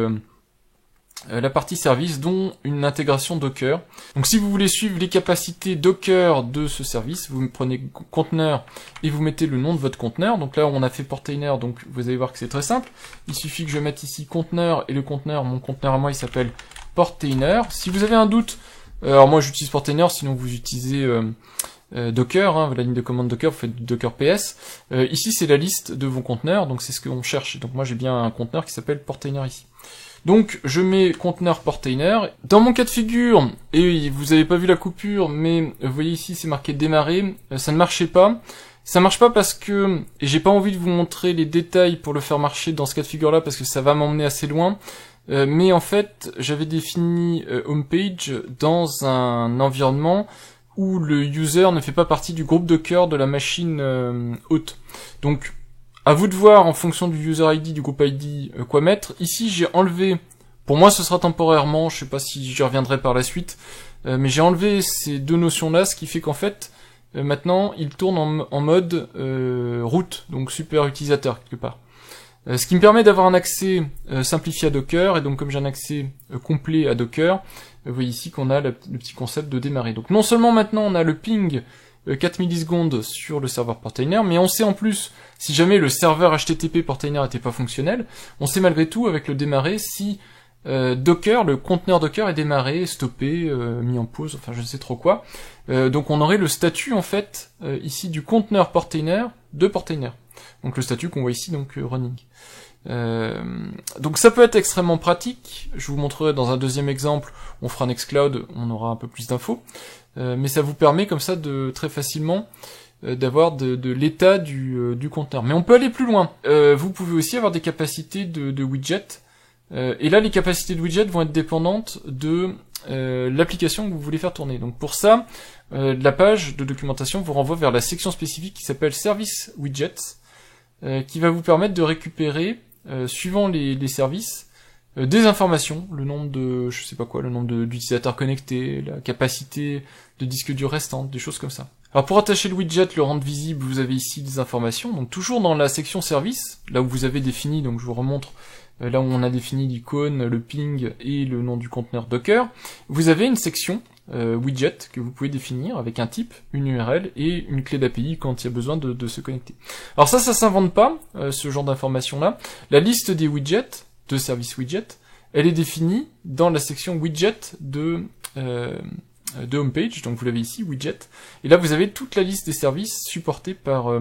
service, dont une intégration Docker. Donc si vous voulez suivre les capacités Docker de ce service, vous prenez conteneur et vous mettez le nom de votre conteneur. Donc là on a fait portainer, donc vous allez voir que c'est très simple. Il suffit que je mette ici conteneur, et le conteneur, mon conteneur à moi il s'appelle portainer. Si vous avez un doute, alors moi j'utilise portainer, sinon vous utilisez Docker, hein, la ligne de commande Docker, vous faites du Docker PS. Ici c'est la liste de vos conteneurs, donc c'est ce qu'on cherche. Donc moi j'ai bien un conteneur qui s'appelle portainer ici. Donc je mets conteneur portainer. Dans mon cas de figure, et vous avez pas vu la coupure, mais vous voyez ici c'est marqué démarrer, ça ne marchait pas. Ça marche pas parce que, et j'ai pas envie de vous montrer les détails pour le faire marcher dans ce cas de figure là, parce que ça va m'emmener assez loin. Mais en fait, j'avais défini homepage dans un environnement où le user ne fait pas partie du groupe Docker de la machine hôte. Donc, à vous de voir en fonction du user ID, du groupe ID, quoi mettre. Ici, j'ai enlevé, pour moi ce sera temporairement, je sais pas si j'y reviendrai par la suite, mais j'ai enlevé ces deux notions-là, ce qui fait qu'en fait, maintenant, il tourne en mode root, donc super utilisateur quelque part. Ce qui me permet d'avoir un accès simplifié à Docker, et donc comme j'ai un accès complet à Docker, vous voyez ici qu'on a le petit concept de démarrer. Donc non seulement maintenant on a le ping 4 millisecondes sur le serveur portainer, mais on sait en plus, si jamais le serveur HTTP portainer n'était pas fonctionnel, on sait malgré tout avec le démarrer si Docker, le conteneur Docker est démarré, stoppé, mis en pause, enfin je ne sais trop quoi. Donc on aurait le statut en fait ici du conteneur portainer de portainer. Donc le statut qu'on voit ici, donc running. Donc ça peut être extrêmement pratique. Je vous montrerai dans un deuxième exemple. On fera Nextcloud, on aura un peu plus d'infos. Mais ça vous permet comme ça de très facilement d'avoir de l'état du conteneur. Mais on peut aller plus loin. Vous pouvez aussi avoir des capacités de widget. Et là, les capacités de widget vont être dépendantes de l'application que vous voulez faire tourner. Donc pour ça, la page de documentation vous renvoie vers la section spécifique qui s'appelle Service Widgets, qui va vous permettre de récupérer, suivant les services, des informations, le nombre de, je sais pas quoi, le nombre d'utilisateurs connectés, la capacité de disque dur restante, des choses comme ça. Alors pour attacher le widget, le rendre visible, vous avez ici des informations, donc toujours dans la section service, là où vous avez défini, donc je vous remontre, là où on a défini l'icône, le ping et le nom du conteneur Docker, vous avez une section widget que vous pouvez définir avec un type, une URL et une clé d'API quand il y a besoin de se connecter. Alors ça s'invente pas, ce genre d'informations-là. La liste des widgets, de service widget, elle est définie dans la section widget de homepage, donc vous l'avez ici, widget, et là vous avez toute la liste des services supportés par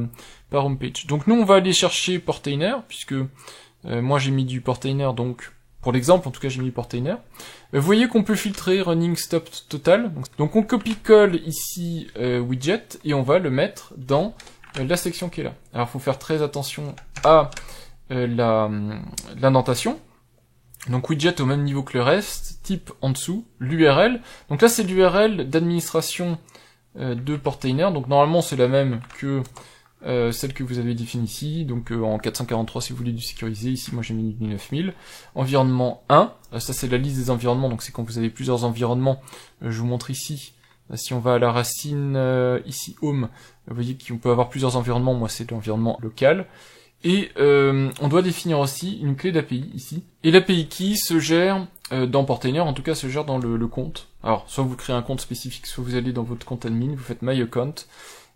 homepage. Donc nous on va aller chercher portainer, puisque moi j'ai mis du portainer, donc pour l'exemple en tout cas j'ai mis du portainer. Vous voyez qu'on peut filtrer running stop total, donc on copie-colle ici widget, et on va le mettre dans la section qui est là. Alors il faut faire très attention à l'indentation. Donc widget au même niveau que le reste, type en dessous, l'URL. Donc là c'est l'URL d'administration de portainer, donc normalement c'est la même que celle que vous avez définie ici, donc en 443 si vous voulez du sécurisé, ici moi j'ai mis 9000. Environnement 1, ça c'est la liste des environnements, donc c'est quand vous avez plusieurs environnements, je vous montre ici, si on va à la racine, ici home, vous voyez qu'on peut avoir plusieurs environnements, moi c'est l'environnement local. Et on doit définir aussi une clé d'API ici. Et l'API key se gère dans Portainer, en tout cas se gère dans le compte. Alors, soit vous créez un compte spécifique, soit vous allez dans votre compte admin, vous faites My Account,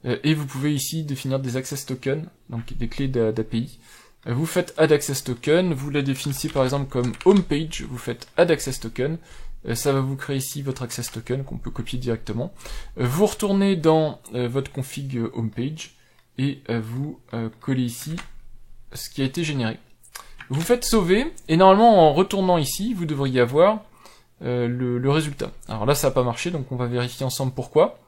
et vous pouvez ici définir des access tokens, donc des clés d'API. Vous faites add access token, vous la définissez par exemple comme homepage, vous faites add access token, ça va vous créer ici votre access token qu'on peut copier directement. Vous retournez dans votre config homepage, et vous collez ici ce qui a été généré. Vous faites sauver, et normalement en retournant ici, vous devriez avoir le résultat. Alors là ça n'a pas marché, donc on va vérifier ensemble pourquoi.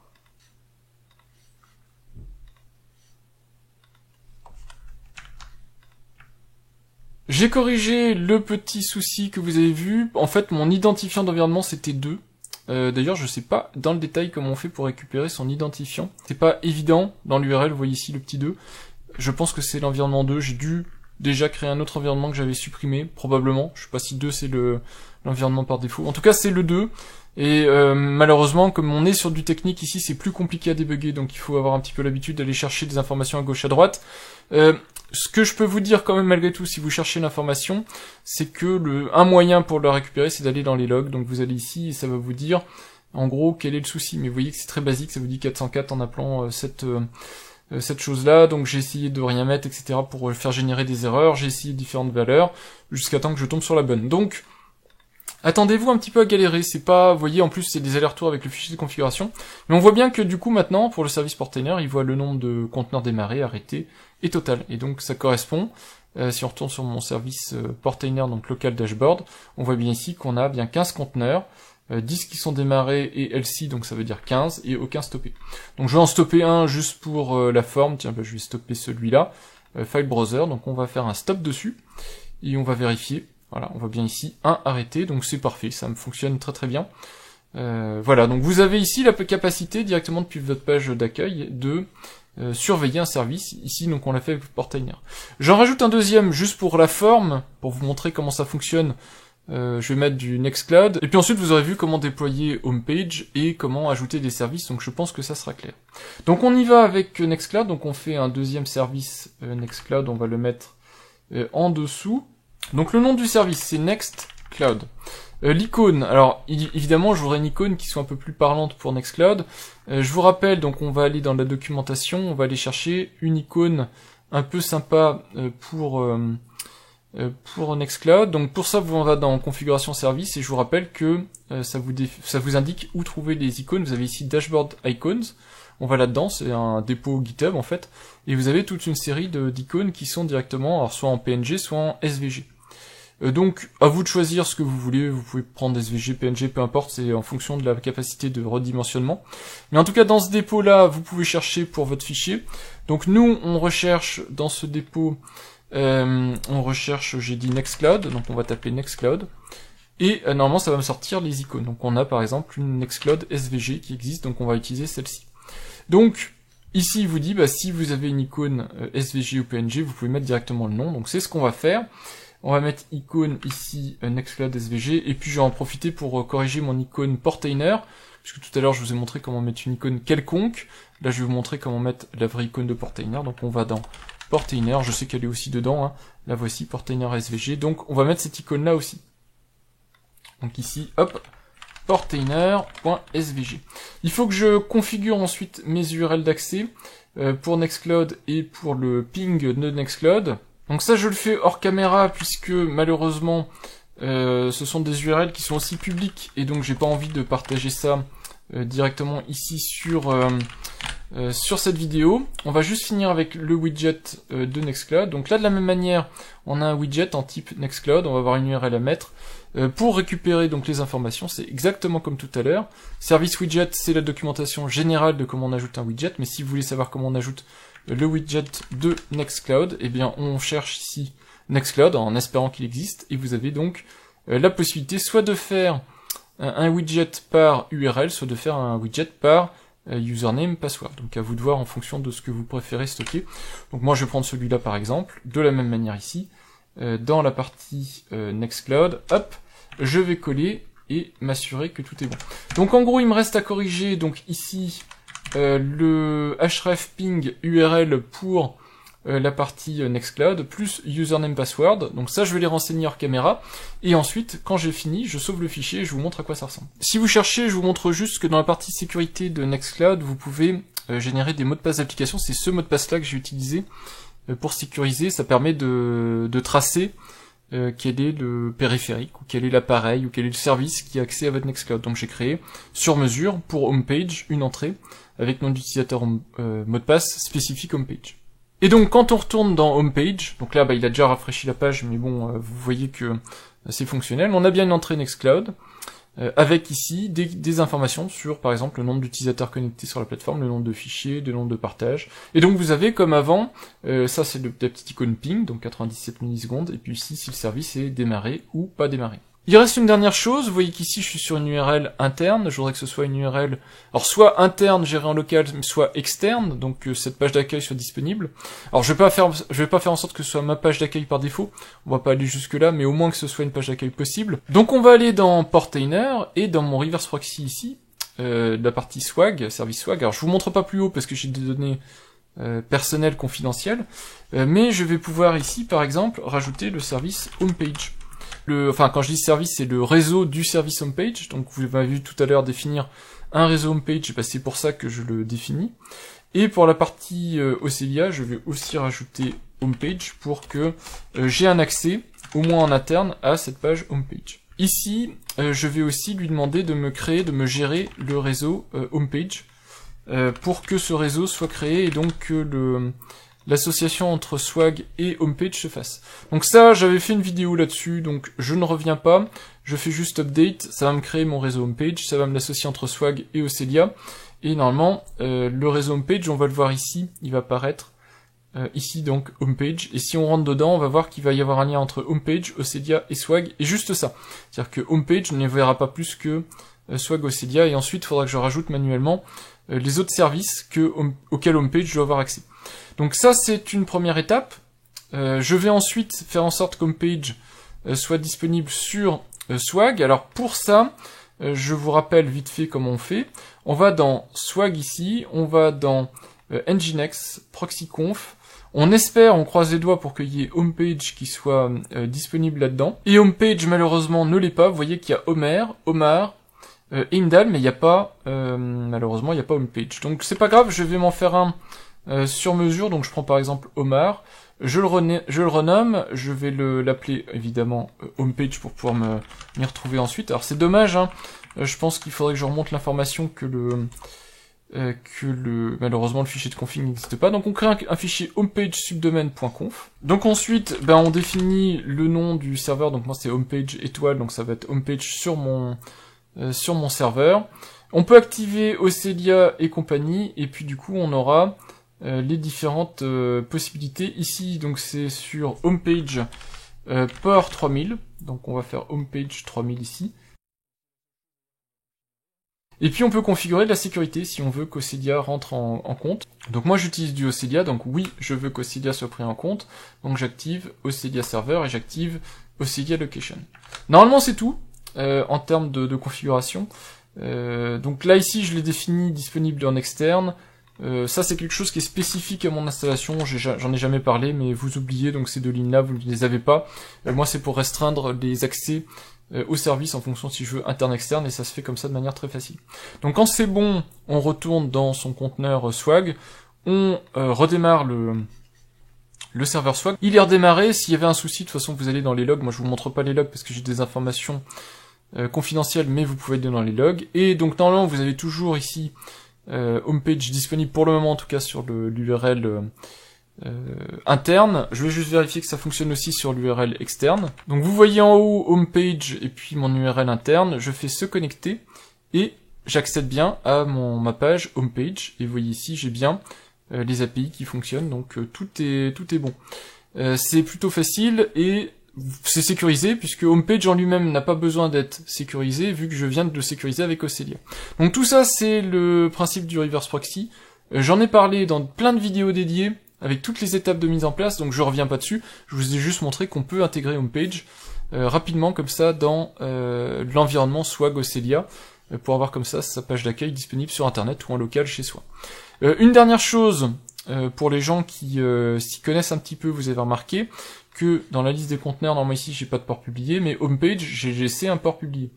J'ai corrigé le petit souci que vous avez vu. En fait, mon identifiant d'environnement c'était 2. D'ailleurs, je sais pas dans le détail comment on fait pour récupérer son identifiant. C'est pas évident dans l'URL, vous voyez ici le petit 2. Je pense que c'est l'environnement 2. J'ai dû déjà créer un autre environnement que j'avais supprimé, probablement. Je sais pas si 2 c'est l'environnement par défaut. En tout cas, c'est le 2. Et malheureusement, comme on est sur du technique ici, c'est plus compliqué à débugger, donc il faut avoir un petit peu l'habitude d'aller chercher des informations à gauche à droite. Ce que je peux vous dire quand même malgré tout, si vous cherchez l'information, c'est que un moyen pour le récupérer, c'est d'aller dans les logs. Donc vous allez ici et ça va vous dire, en gros, quel est le souci. Mais vous voyez que c'est très basique, ça vous dit 404 en appelant cette chose-là. Donc j'ai essayé de rien mettre, etc. pour faire générer des erreurs. J'ai essayé différentes valeurs jusqu'à temps que je tombe sur la bonne. Donc attendez-vous un petit peu à galérer, c'est pas, vous voyez, en plus c'est des allers-retours avec le fichier de configuration, mais on voit bien que du coup maintenant, pour le service Portainer, il voit le nombre de conteneurs démarrés, arrêtés, et total, et donc ça correspond, si on retourne sur mon service Portainer, donc local dashboard, on voit bien ici qu'on a bien 15 conteneurs, 10 qui sont démarrés et LC, donc ça veut dire 15, et aucun stoppé. Donc je vais en stopper un juste pour la forme, tiens, je vais stopper celui-là, File Browser, donc on va faire un stop dessus, et on va vérifier. Voilà, on voit bien ici, 1 arrêté, donc c'est parfait, ça me fonctionne très très bien. Voilà, donc vous avez ici la capacité, directement depuis votre page d'accueil, de surveiller un service. Ici, donc on l'a fait avec Portainer. J'en rajoute un deuxième, juste pour la forme, pour vous montrer comment ça fonctionne. Je vais mettre du Nextcloud, et puis ensuite vous aurez vu comment déployer Homepage, et comment ajouter des services, donc je pense que ça sera clair. Donc on y va avec Nextcloud, donc on fait un deuxième service Nextcloud, on va le mettre en dessous. Donc le nom du service c'est Nextcloud. L'icône, alors évidemment je voudrais une icône qui soit un peu plus parlante pour Nextcloud. Je vous rappelle, donc on va aller dans la documentation, on va aller chercher une icône un peu sympa pour Nextcloud. Donc pour ça on va dans configuration service et je vous rappelle que ça vous indique où trouver les icônes. Vous avez ici Dashboard Icons. On va là-dedans, c'est un dépôt GitHub en fait, et vous avez toute une série d'icônes qui sont directement, alors soit en PNG, soit en SVG. Donc, à vous de choisir ce que vous voulez, vous pouvez prendre SVG, PNG, peu importe, c'est en fonction de la capacité de redimensionnement. Mais en tout cas, dans ce dépôt-là, vous pouvez chercher pour votre fichier. Donc nous, on recherche dans ce dépôt, on recherche, j'ai dit Nextcloud, donc on va taper Nextcloud. Et normalement, ça va me sortir les icônes. Donc on a par exemple une Nextcloud SVG qui existe, donc on va utiliser celle-ci. Donc, ici, il vous dit, si vous avez une icône SVG ou PNG, vous pouvez mettre directement le nom. Donc c'est ce qu'on va faire. On va mettre icône ici, Nextcloud SVG, et puis je vais en profiter pour corriger mon icône Portainer, puisque tout à l'heure je vous ai montré comment mettre une icône quelconque. Là je vais vous montrer comment mettre la vraie icône de Portainer. Donc on va dans Portainer, je sais qu'elle est aussi dedans, hein. La voici, Portainer SVG. Donc on va mettre cette icône là aussi. Donc ici, hop, portainer.svg. Il faut que je configure ensuite mes URL d'accès pour Nextcloud et pour le ping de Nextcloud. Donc ça je le fais hors caméra puisque malheureusement ce sont des URL qui sont aussi publiques et donc j'ai pas envie de partager ça directement ici sur cette vidéo. On va juste finir avec le widget de Nextcloud. Donc là de la même manière on a un widget en type Nextcloud, on va avoir une URL à mettre. Pour récupérer donc les informations, c'est exactement comme tout à l'heure. Service widget, c'est la documentation générale de comment on ajoute un widget, mais si vous voulez savoir comment on ajoute le widget de Nextcloud, eh bien on cherche ici Nextcloud en espérant qu'il existe, et vous avez donc la possibilité soit de faire un widget par URL, soit de faire un widget par username, password. Donc à vous de voir en fonction de ce que vous préférez stocker. Donc moi je vais prendre celui-là par exemple, de la même manière ici, dans la partie Nextcloud, hop, je vais coller et m'assurer que tout est bon. Donc en gros il me reste à corriger donc ici le href ping URL pour la partie Nextcloud, plus username password, donc ça je vais les renseigner hors caméra, et ensuite, quand j'ai fini, je sauve le fichier et je vous montre à quoi ça ressemble. Si vous cherchez, je vous montre juste que dans la partie sécurité de Nextcloud, vous pouvez générer des mots de passe d'application, c'est ce mot de passe là que j'ai utilisé pour sécuriser, ça permet de tracer quel est le périphérique, ou quel est l'appareil, ou quel est le service qui a accès à votre Nextcloud. Donc j'ai créé, sur mesure, pour homepage, une entrée, avec nom d'utilisateur mot de passe spécifique homepage. Et donc quand on retourne dans Homepage, donc là il a déjà rafraîchi la page, mais bon, vous voyez que c'est fonctionnel, on a bien une entrée Nextcloud, avec ici des informations sur par exemple le nombre d'utilisateurs connectés sur la plateforme, le nombre de fichiers, le nombre de partages, et donc vous avez comme avant, ça c'est la petite icône ping, donc 97 millisecondes, et puis ici si le service est démarré ou pas démarré. Il reste une dernière chose, vous voyez qu'ici je suis sur une URL interne, je voudrais que ce soit une URL, alors soit interne gérée en local, soit externe, donc que cette page d'accueil soit disponible. Alors je vais pas faire en sorte que ce soit ma page d'accueil par défaut, on va pas aller jusque là, mais au moins que ce soit une page d'accueil possible. Donc on va aller dans Portainer, et dans mon reverse proxy ici, la partie swag, service swag, alors je vous montre pas plus haut parce que j'ai des données personnelles confidentielles, mais je vais pouvoir ici par exemple rajouter le service homepage. Enfin, quand je dis service, c'est le réseau du service homepage. Donc, vous m'avez vu tout à l'heure définir un réseau homepage, bah, c'est pour ça que je le définis. Et pour la partie Ocelia, je vais aussi rajouter homepage pour que j'ai un accès, au moins en interne, à cette page homepage. Ici, je vais aussi lui demander de me gérer le réseau homepage pour que ce réseau soit créé et donc que l'association entre swag et homepage se fasse. Donc ça, j'avais fait une vidéo là-dessus, donc je ne reviens pas, je fais juste update, ça va me créer mon réseau homepage, ça va me l'associer entre swag et Ocelia, et normalement, le réseau homepage, on va le voir ici, il va apparaître ici donc homepage, et si on rentre dedans, on va voir qu'il va y avoir un lien entre homepage, Ocelia et swag, et juste ça. C'est-à-dire que homepage ne verra pas plus que swag Ocelia, et ensuite, il faudra que je rajoute manuellement les autres services auxquels homepage doit avoir accès. Donc ça, c'est une première étape. Je vais ensuite faire en sorte qu'HomePage soit disponible sur Swag. Alors pour ça, je vous rappelle vite fait comment on fait. On va dans Swag ici, on va dans Nginx, ProxyConf. On espère, on croise les doigts pour qu'il y ait HomePage qui soit disponible là-dedans. Et HomePage malheureusement ne l'est pas. Vous voyez qu'il y a Homer, Omar, et Imdal, mais il n'y a pas, malheureusement, il n'y a pas HomePage. Donc c'est pas grave, je vais m'en faire un sur mesure. Donc je prends par exemple Omar, je le renomme, je vais l'appeler évidemment HomePage pour pouvoir m'y retrouver ensuite. Alors c'est dommage, hein, je pense qu'il faudrait que je remonte l'information que malheureusement le fichier de config n'existe pas. Donc on crée un fichier homepage subdomain.conf. Donc ensuite, on définit le nom du serveur. Donc moi c'est homepage étoile, donc ça va être homepage sur mon serveur. On peut activer Ocelia et compagnie, et puis du coup on aura les différentes possibilités. Ici donc c'est sur homepage port 3000, donc on va faire homepage 3000 ici. Et puis on peut configurer de la sécurité si on veut qu'Ocelia rentre en compte. Donc moi j'utilise du Ocelia, donc oui je veux qu'Ocelia soit pris en compte. Donc j'active Ocelia Server et j'active Ocelia Location. Normalement c'est tout en termes de configuration. Donc là ici je l'ai défini disponible en externe. Ça c'est quelque chose qui est spécifique à mon installation, j'en ai jamais parlé, mais vous oubliez, donc ces deux lignes là vous ne les avez pas. Moi c'est pour restreindre les accès au service en fonction si je veux interne-externe, et ça se fait comme ça de manière très facile. Donc quand c'est bon, on retourne dans son conteneur Swag, on redémarre le serveur Swag. Il est redémarré, s'il y avait un souci, de toute façon vous allez dans les logs, moi je vous montre pas les logs parce que j'ai des informations confidentielles, mais vous pouvez aller dans les logs, et donc normalement vous avez toujours ici homepage disponible pour le moment en tout cas sur l'URL interne. Je vais juste vérifier que ça fonctionne aussi sur l'URL externe. Donc vous voyez en haut homepage et puis mon URL interne, je fais se connecter et j'accède bien à ma page homepage, et vous voyez ici j'ai bien les API qui fonctionnent, donc tout est bon. C'est plutôt facile, et c'est sécurisé, puisque Homepage en lui-même n'a pas besoin d'être sécurisé, vu que je viens de le sécuriser avec Ocelia. Donc tout ça, c'est le principe du reverse proxy. J'en ai parlé dans plein de vidéos dédiées, avec toutes les étapes de mise en place, donc je reviens pas dessus. Je vous ai juste montré qu'on peut intégrer Homepage rapidement, comme ça, dans l'environnement Swag Ocelia, pour avoir comme ça sa page d'accueil disponible sur Internet ou en local chez soi. Une dernière chose, pour les gens qui s'y connaissent un petit peu, vous avez remarqué que dans la liste des conteneurs, normalement ici j'ai pas de port publié, mais Homepage, j'ai laissé un port publié.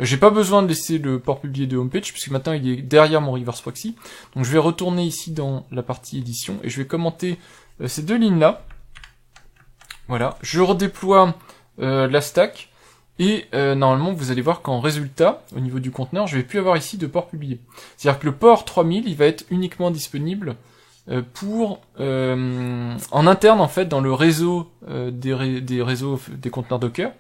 J'ai pas besoin de laisser le port publié de Homepage, puisque maintenant il est derrière mon reverse proxy. Donc je vais retourner ici dans la partie édition, et je vais commenter ces deux lignes-là. Voilà, je redéploie la stack, et normalement vous allez voir qu'en résultat, au niveau du conteneur, je vais plus avoir ici de port publié. C'est-à-dire que le port 3000, il va être uniquement disponible en interne en fait dans le réseau des conteneurs Docker,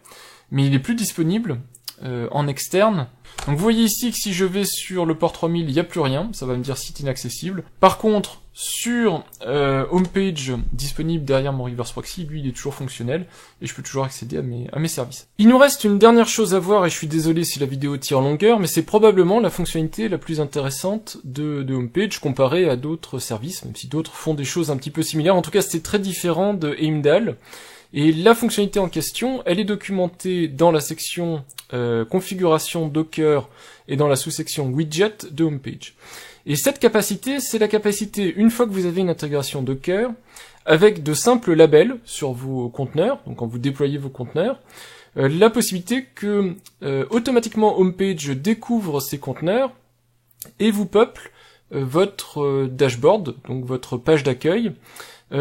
mais il est plus disponible en externe. Donc vous voyez ici que si je vais sur le port 3000, il n'y a plus rien, ça va me dire site inaccessible. Par contre, sur Homepage disponible derrière mon reverse proxy, lui il est toujours fonctionnel et je peux toujours accéder à mes services. Il nous reste une dernière chose à voir et je suis désolé si la vidéo tire en longueur, mais c'est probablement la fonctionnalité la plus intéressante de Homepage comparée à d'autres services, même si d'autres font des choses un petit peu similaires. En tout cas, c'est très différent de Heimdall. Et la fonctionnalité en question, elle est documentée dans la section configuration Docker et dans la sous-section widget de Homepage. Et cette capacité, c'est la capacité, une fois que vous avez une intégration Docker, avec de simples labels sur vos conteneurs, donc quand vous déployez vos conteneurs, la possibilité que automatiquement Homepage découvre ces conteneurs et vous peuple votre dashboard, donc votre page d'accueil,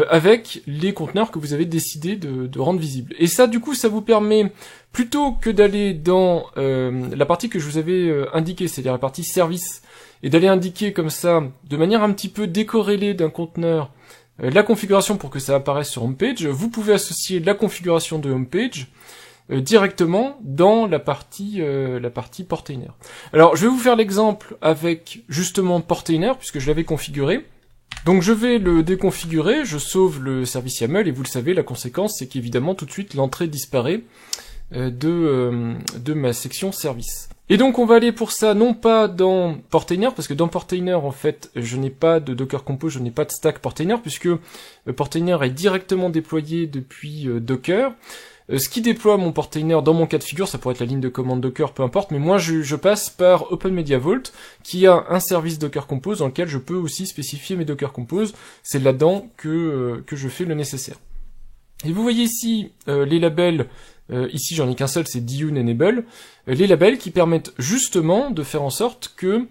avec les conteneurs que vous avez décidé de rendre visibles. Et ça, du coup, ça vous permet, plutôt que d'aller dans la partie que je vous avais indiquée, c'est-à-dire la partie service, et d'aller indiquer comme ça, de manière un petit peu décorrélée d'un conteneur, la configuration pour que ça apparaisse sur Homepage, vous pouvez associer la configuration de Homepage directement dans la partie Portainer. Alors, je vais vous faire l'exemple avec justement Portainer, puisque je l'avais configuré. Donc je vais le déconfigurer, je sauve le service YAML, et vous le savez, la conséquence, c'est qu'évidemment, tout de suite, l'entrée disparaît de ma section service. Et donc on va aller pour ça, non pas dans Portainer, parce que dans Portainer, en fait, je n'ai pas de Docker Compose, je n'ai pas de stack Portainer, puisque Portainer est directement déployé depuis Docker. Ce qui déploie mon Portainer dans mon cas de figure, ça pourrait être la ligne de commande Docker, peu importe, mais moi je passe par Open Media Vault, qui a un service Docker Compose dans lequel je peux aussi spécifier mes Docker Compose. C'est là-dedans que je fais le nécessaire. Et vous voyez ici les labels, ici j'en ai qu'un seul, c'est Dune Enable, les labels qui permettent justement de faire en sorte que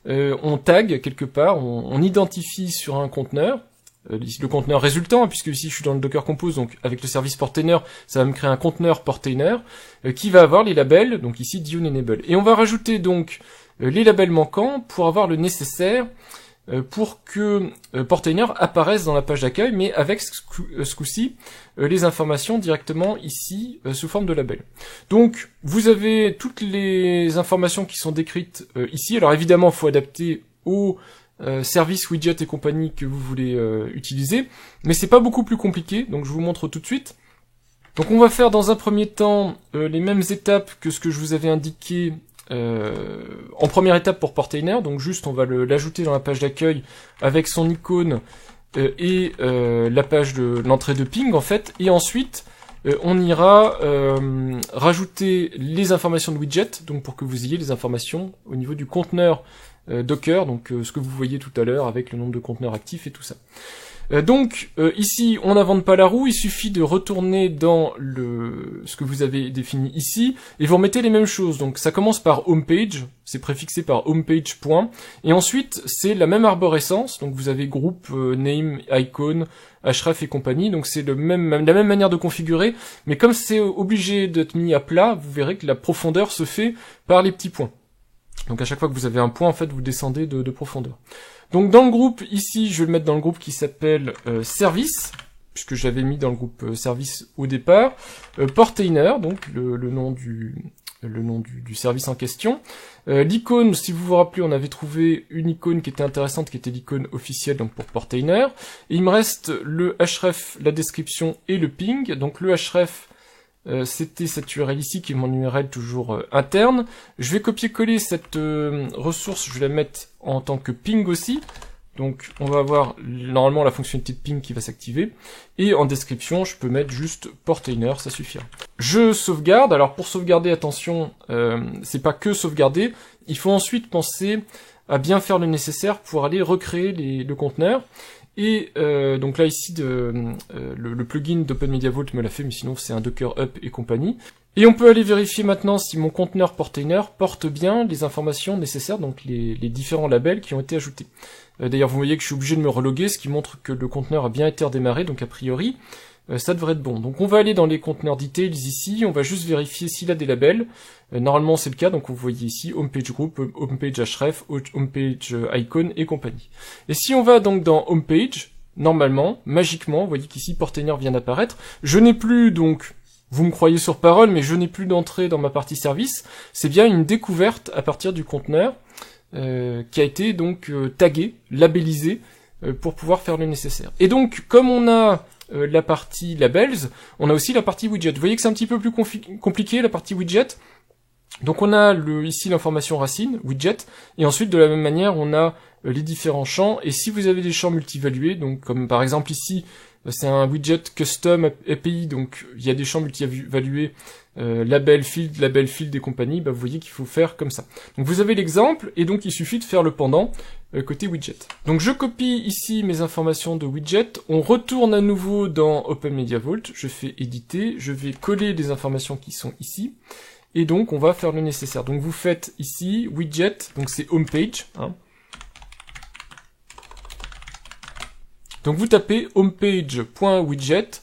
on tag quelque part, on identifie sur un conteneur, le conteneur résultant, puisque ici je suis dans le Docker Compose, donc avec le service Portainer, ça va me créer un conteneur Portainer qui va avoir les labels, donc ici Dune Enable. Et on va rajouter donc les labels manquants pour avoir le nécessaire pour que Portainer apparaisse dans la page d'accueil, mais avec ce coup-ci les informations directement ici sous forme de label. Donc vous avez toutes les informations qui sont décrites ici. Alors évidemment, il faut adapter au service, widget et compagnie que vous voulez utiliser, mais c'est pas beaucoup plus compliqué, donc je vous montre tout de suite. Donc on va faire dans un premier temps les mêmes étapes que ce que je vous avais indiqué en première étape pour Portainer, donc juste on va l'ajouter dans la page d'accueil avec son icône et la page de l'entrée de ping en fait, et ensuite on ira rajouter les informations de widget, donc pour que vous ayez les informations au niveau du conteneur Docker, donc ce que vous voyez tout à l'heure avec le nombre de conteneurs actifs et tout ça. Donc ici on n'invente pas la roue, il suffit de retourner dans ce que vous avez défini ici et vous remettez les mêmes choses. Donc ça commence par homepage, c'est préfixé par homepage point, et ensuite c'est la même arborescence, donc vous avez groupe, name, icon, href et compagnie, donc c'est la même manière de configurer, mais comme c'est obligé d'être mis à plat, vous verrez que la profondeur se fait par les petits points. Donc à chaque fois que vous avez un point, en fait, vous descendez de profondeur. Donc dans le groupe, ici, je vais le mettre dans le groupe qui s'appelle service, puisque je l'avais mis dans le groupe service au départ. Portainer, donc le nom du service en question. L'icône, si vous vous rappelez, on avait trouvé une icône qui était intéressante, qui était l'icône officielle, donc pour Portainer. Et il me reste le href, la description et le ping. Donc le href, c'était cette URL ici qui est mon URL toujours interne. Je vais copier-coller cette ressource, je vais la mettre en tant que ping aussi. Donc on va avoir normalement la fonctionnalité de ping qui va s'activer. Et en description, je peux mettre juste portainer, ça suffira. Je sauvegarde. Alors pour sauvegarder, attention, c'est pas que sauvegarder. Il faut ensuite penser à bien faire le nécessaire pour aller recréer le conteneur. Et donc là ici, le plugin d'OpenMediaVault me l'a fait, mais sinon c'est un Docker Up et compagnie. Et on peut aller vérifier maintenant si mon conteneur portainer porte bien les informations nécessaires, donc les différents labels qui ont été ajoutés. D'ailleurs, vous voyez que je suis obligé de me reloguer, ce qui montre que le conteneur a bien été redémarré, donc a priori, ça devrait être bon. Donc on va aller dans les conteneurs details ici, on va juste vérifier s'il a des labels. Normalement c'est le cas, donc vous voyez ici homepage group, homepage href, homepage icon et compagnie. Et si on va donc dans homepage, normalement, magiquement, vous voyez qu'ici portainer vient d'apparaître. Je n'ai plus donc, vous me croyez sur parole, mais je n'ai plus d'entrée dans ma partie service. C'est bien une découverte à partir du conteneur qui a été donc tagué, labellisé pour pouvoir faire le nécessaire. Et donc comme on a la partie labels, on a aussi la partie widget. Vous voyez que c'est un petit peu plus compliqué la partie widget. Donc on a ici l'information racine, widget, et ensuite de la même manière on a les différents champs, et si vous avez des champs multivalués, donc comme par exemple ici, c'est un widget custom API, donc il y a des champs multivalués, label field et compagnie, vous voyez qu'il faut faire comme ça. Donc vous avez l'exemple, et donc il suffit de faire le pendant côté widget. Donc je copie ici mes informations de widget, on retourne à nouveau dans OpenMediaVault, je fais éditer, je vais coller les informations qui sont ici, et donc on va faire le nécessaire. Donc vous faites ici widget, donc c'est homepage, hein. Donc vous tapez homepage.widget.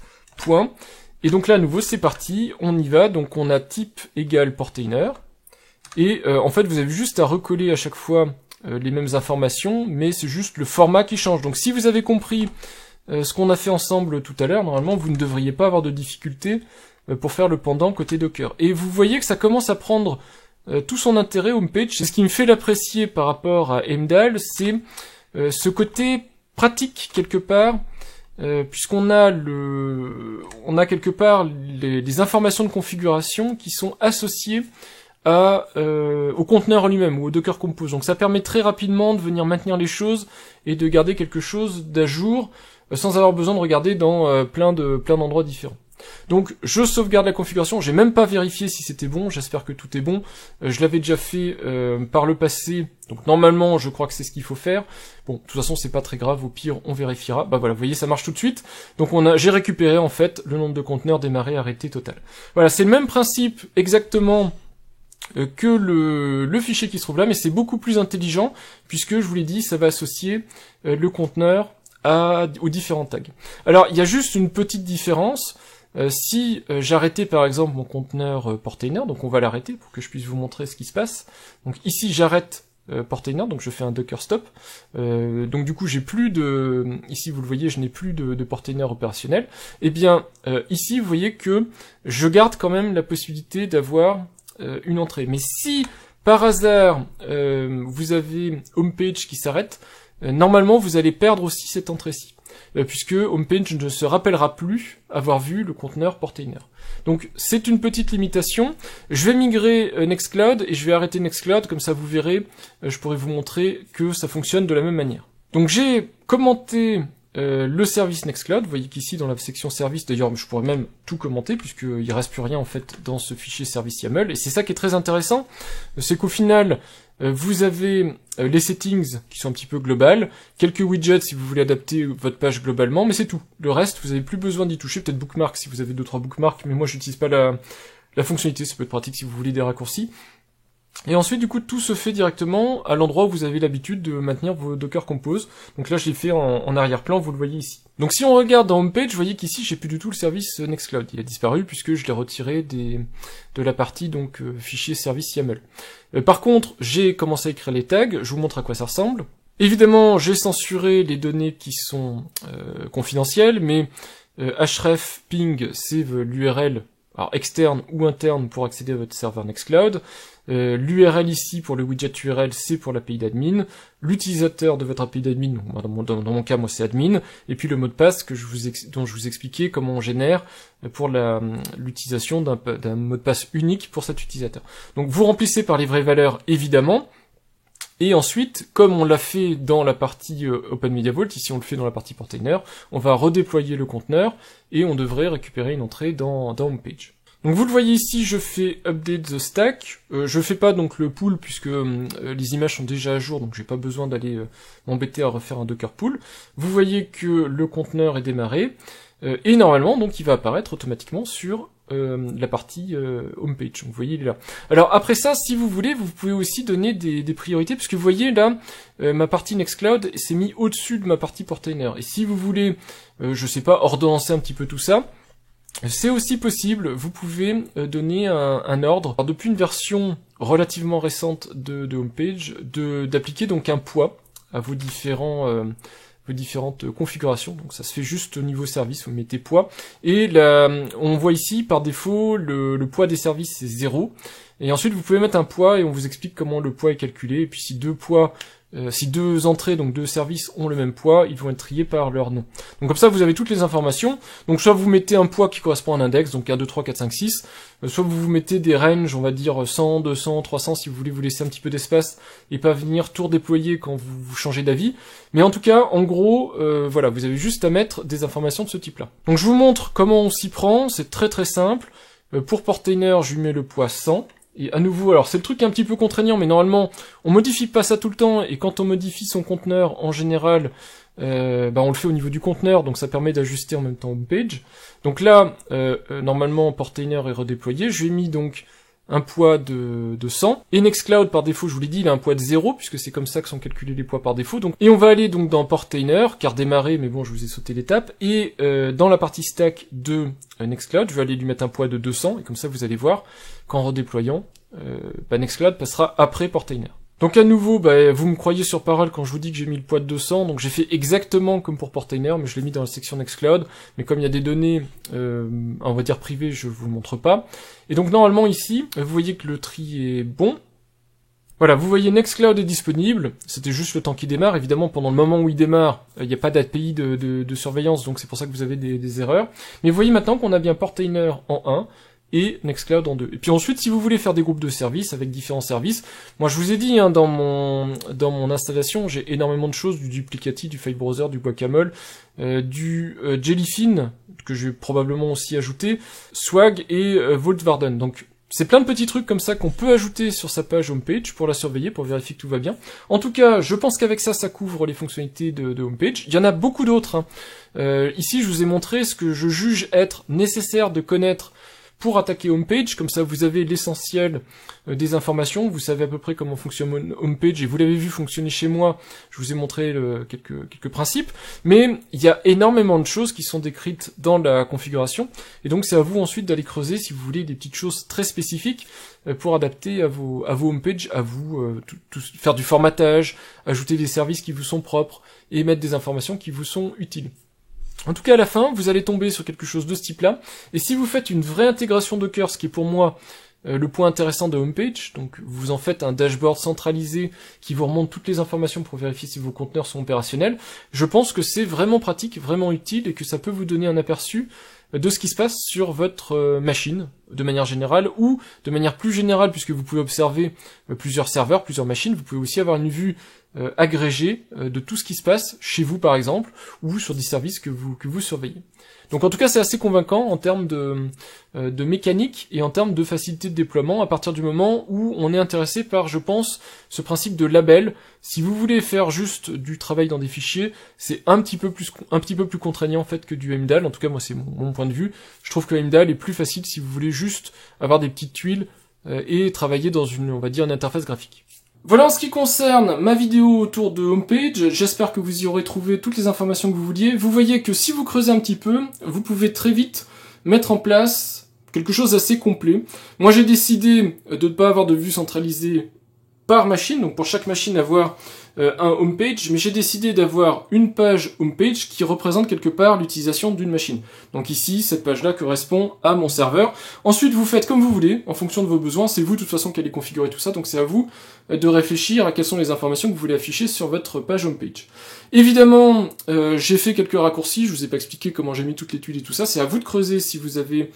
Et donc là à nouveau c'est parti, on y va, donc on a type égale portainer. Et en fait vous avez juste à recoller à chaque fois les mêmes informations, mais c'est juste le format qui change. Donc si vous avez compris ce qu'on a fait ensemble tout à l'heure, normalement vous ne devriez pas avoir de difficulté pour faire le pendant côté Docker. Et vous voyez que ça commence à prendre tout son intérêt homepage. C'est ce qui me fait l'apprécier par rapport à Heimdal, c'est ce côté pratique quelque part, puisqu'on a quelque part les informations de configuration qui sont associées au conteneur en lui-même ou au Docker Compose. Donc ça permet très rapidement de venir maintenir les choses et de garder quelque chose d'à jour sans avoir besoin de regarder dans plein d'endroits différents. Donc je sauvegarde la configuration, j'ai même pas vérifié si c'était bon, j'espère que tout est bon, je l'avais déjà fait par le passé, donc normalement je crois que c'est ce qu'il faut faire. Bon, de toute façon c'est pas très grave, au pire on vérifiera. Bah voilà, vous voyez ça marche tout de suite. Donc j'ai récupéré en fait le nombre de conteneurs démarré, arrêté, total. Voilà, c'est le même principe exactement que le fichier qui se trouve là, mais c'est beaucoup plus intelligent, puisque je vous l'ai dit, ça va associer le conteneur aux différents tags. Alors il y a juste une petite différence. Si j'arrêtais par exemple mon conteneur portainer, donc on va l'arrêter pour que je puisse vous montrer ce qui se passe. Donc ici j'arrête portainer, donc je fais un docker stop. Donc du coup j'ai plus ici vous le voyez, je n'ai plus de portainer opérationnel. Et bien ici vous voyez que je garde quand même la possibilité d'avoir une entrée. Mais si par hasard vous avez homepage qui s'arrête, normalement vous allez perdre aussi cette entrée-ci. Puisque homepage ne se rappellera plus avoir vu le conteneur portainer. Donc c'est une petite limitation. Je vais migrer Nextcloud et je vais arrêter Nextcloud, comme ça vous verrez, je pourrai vous montrer que ça fonctionne de la même manière. Donc j'ai commenté le service Nextcloud, vous voyez qu'ici dans la section service, d'ailleurs je pourrais même tout commenter puisqu'il reste plus rien en fait dans ce fichier service YAML, et c'est ça qui est très intéressant, c'est qu'au final vous avez les settings qui sont un petit peu globales, quelques widgets si vous voulez adapter votre page globalement, mais c'est tout. Le reste, vous n'avez plus besoin d'y toucher, peut-être bookmark si vous avez 2-3 bookmarks, mais moi j'utilise pas la fonctionnalité, ça peut être pratique si vous voulez des raccourcis. Et ensuite, du coup, tout se fait directement à l'endroit où vous avez l'habitude de maintenir vos Docker Compose. Donc là, je l'ai fait en arrière-plan, vous le voyez ici. Donc si on regarde dans Homepage, vous voyez qu'ici, j'ai plus du tout le service Nextcloud. Il a disparu puisque je l'ai retiré de la partie donc fichier service YAML. Par contre, j'ai commencé à écrire les tags, je vous montre à quoi ça ressemble. Évidemment, j'ai censuré les données qui sont confidentielles, mais href ping, c'est l'URL, alors externe ou interne pour accéder à votre serveur Nextcloud. L'URL ici pour le widget URL, c'est pour l'API d'admin. L'utilisateur de votre API d'admin, dans mon cas, moi c'est admin. Et puis le mot de passe dont je vous expliquais comment on génère pour l'utilisation d'un mot de passe unique pour cet utilisateur. Donc vous remplissez par les vraies valeurs, évidemment. Et ensuite, comme on l'a fait dans la partie OpenMediaVault, ici on le fait dans la partie Portainer, on va redéployer le conteneur et on devrait récupérer une entrée dans HomePage. Donc vous le voyez ici, je fais Update the Stack. Je fais pas donc le pull puisque les images sont déjà à jour, donc j'ai pas besoin d'aller m'embêter à refaire un Docker pull. Vous voyez que le conteneur est démarré et normalement donc il va apparaître automatiquement sur la partie homepage. Donc vous voyez, il est là. Alors après ça, si vous voulez, vous pouvez aussi donner des priorités, puisque vous voyez là, ma partie Nextcloud s'est mise au-dessus de ma partie Portainer. Et si vous voulez, je sais pas, ordonnancer un petit peu tout ça, c'est aussi possible. Vous pouvez donner un ordre. Alors, depuis une version relativement récente de homepage, d'appliquer donc un poids à vos différentes configurations. Donc ça se fait juste au niveau service, vous mettez poids. Et là, on voit ici, par défaut, le poids des services c'est 0. Et ensuite, vous pouvez mettre un poids et on vous explique comment le poids est calculé. Et puis si deux entrées, donc deux services, ont le même poids, ils vont être triés par leur nom. Donc comme ça, vous avez toutes les informations. Donc soit vous mettez un poids qui correspond à un index, donc 1, 2, 3, 4, 5, 6, soit vous mettez des ranges, on va dire 100, 200, 300, si vous voulez vous laisser un petit peu d'espace et pas venir tout redéployer quand vous changez d'avis. Mais en tout cas, en gros, voilà, vous avez juste à mettre des informations de ce type-là. Donc je vous montre comment on s'y prend, c'est très très simple. Pour Portainer, je lui mets le poids 100. Et à nouveau, alors c'est le truc un petit peu contraignant, mais normalement, on modifie pas ça tout le temps, et quand on modifie son conteneur, en général, on le fait au niveau du conteneur, donc ça permet d'ajuster en même temps HomePage. Donc là, normalement, Portainer est redéployé, je lui ai mis donc un poids de 100, et Nextcloud, par défaut, je vous l'ai dit, il a un poids de 0, puisque c'est comme ça que sont calculés les poids par défaut. Donc, et on va aller donc dans Portainer, car démarrer, mais bon, je vous ai sauté l'étape, et dans la partie stack de Nextcloud, je vais aller lui mettre un poids de 200, et comme ça, vous allez voir qu'en redéployant, Nextcloud passera après Portainer. Donc à nouveau, vous me croyez sur parole quand je vous dis que j'ai mis le poids de 200, donc j'ai fait exactement comme pour Portainer, mais je l'ai mis dans la section Nextcloud, mais comme il y a des données, on va dire privées, je vous montre pas. Et donc normalement ici, vous voyez que le tri est bon. Voilà, vous voyez Nextcloud est disponible, c'était juste le temps qu'il démarre, évidemment pendant le moment où il démarre, il n'y a pas d'API de surveillance, donc c'est pour ça que vous avez des erreurs. Mais vous voyez maintenant qu'on a bien Portainer en 1, et Nextcloud en 2. Et puis ensuite, si vous voulez faire des groupes de services avec différents services, moi je vous ai dit, dans mon installation, j'ai énormément de choses, du Duplicati, du FileBrowser, du Guacamole, du Jellyfin, que je vais probablement aussi ajouter, Swag et Vault-Warden. Donc c'est plein de petits trucs comme ça qu'on peut ajouter sur sa page homepage pour la surveiller, pour vérifier que tout va bien. En tout cas, je pense qu'avec ça, ça couvre les fonctionnalités de homepage. Il y en a beaucoup d'autres. Ici, je vous ai montré ce que je juge être nécessaire de connaître pour attaquer homepage, comme ça vous avez l'essentiel des informations, vous savez à peu près comment fonctionne homepage, et vous l'avez vu fonctionner chez moi, je vous ai montré quelques principes, mais il y a énormément de choses qui sont décrites dans la configuration, et donc c'est à vous ensuite d'aller creuser si vous voulez des petites choses très spécifiques pour adapter à vos homepages, à vous, faire du formatage, ajouter des services qui vous sont propres, et mettre des informations qui vous sont utiles. En tout cas, à la fin, vous allez tomber sur quelque chose de ce type-là, et si vous faites une vraie intégration Docker, ce qui est pour moi le point intéressant de homepage, donc vous en faites un dashboard centralisé qui vous remonte toutes les informations pour vérifier si vos conteneurs sont opérationnels, je pense que c'est vraiment pratique, vraiment utile, et que ça peut vous donner un aperçu de ce qui se passe sur votre machine, de manière générale, ou de manière plus générale, puisque vous pouvez observer plusieurs serveurs, plusieurs machines, vous pouvez aussi avoir une vue agrégée de tout ce qui se passe chez vous par exemple, ou sur des services que vous surveillez. Donc en tout cas c'est assez convaincant en termes de mécanique et en termes de facilité de déploiement à partir du moment où on est intéressé par, je pense, ce principe de label. Si vous voulez faire juste du travail dans des fichiers, c'est un petit peu plus contraignant en fait que du Heimdall. En tout cas moi c'est mon point de vue. Je trouve que Heimdall est plus facile si vous voulez juste avoir des petites tuiles et travailler dans on va dire une interface graphique. Voilà en ce qui concerne ma vidéo autour de homepage, j'espère que vous y aurez trouvé toutes les informations que vous vouliez. Vous voyez que si vous creusez un petit peu, vous pouvez très vite mettre en place quelque chose d'assez complet. Moi j'ai décidé de ne pas avoir de vue centralisée par machine, donc pour chaque machine avoir un homepage, mais j'ai décidé d'avoir une page homepage qui représente quelque part l'utilisation d'une machine. Donc ici, cette page-là correspond à mon serveur. Ensuite, vous faites comme vous voulez, en fonction de vos besoins. C'est vous, de toute façon, qui allez configurer tout ça, donc c'est à vous de réfléchir à quelles sont les informations que vous voulez afficher sur votre page homepage. Évidemment, j'ai fait quelques raccourcis, je vous ai pas expliqué comment j'ai mis toute l'étude et tout ça. C'est à vous de creuser si vous avez...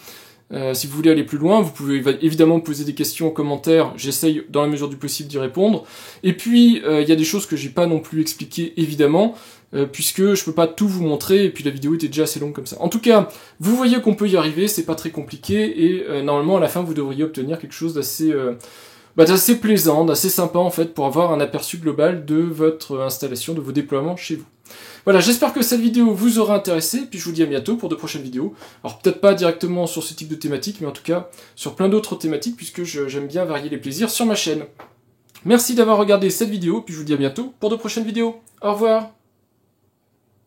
si vous voulez aller plus loin, vous pouvez évidemment me poser des questions en commentaire, j'essaye dans la mesure du possible d'y répondre. Et puis, il y a des choses que j'ai pas non plus expliquées, évidemment, puisque je peux pas tout vous montrer, et puis la vidéo était déjà assez longue comme ça. En tout cas, vous voyez qu'on peut y arriver, c'est pas très compliqué, et normalement, à la fin, vous devriez obtenir quelque chose d'assez plaisant, d'assez sympa, en fait, pour avoir un aperçu global de votre installation, de vos déploiements chez vous. Voilà, j'espère que cette vidéo vous aura intéressé, puis je vous dis à bientôt pour de prochaines vidéos. Alors peut-être pas directement sur ce type de thématique, mais en tout cas sur plein d'autres thématiques, puisque j'aime bien varier les plaisirs sur ma chaîne. Merci d'avoir regardé cette vidéo, puis je vous dis à bientôt pour de prochaines vidéos. Au revoir.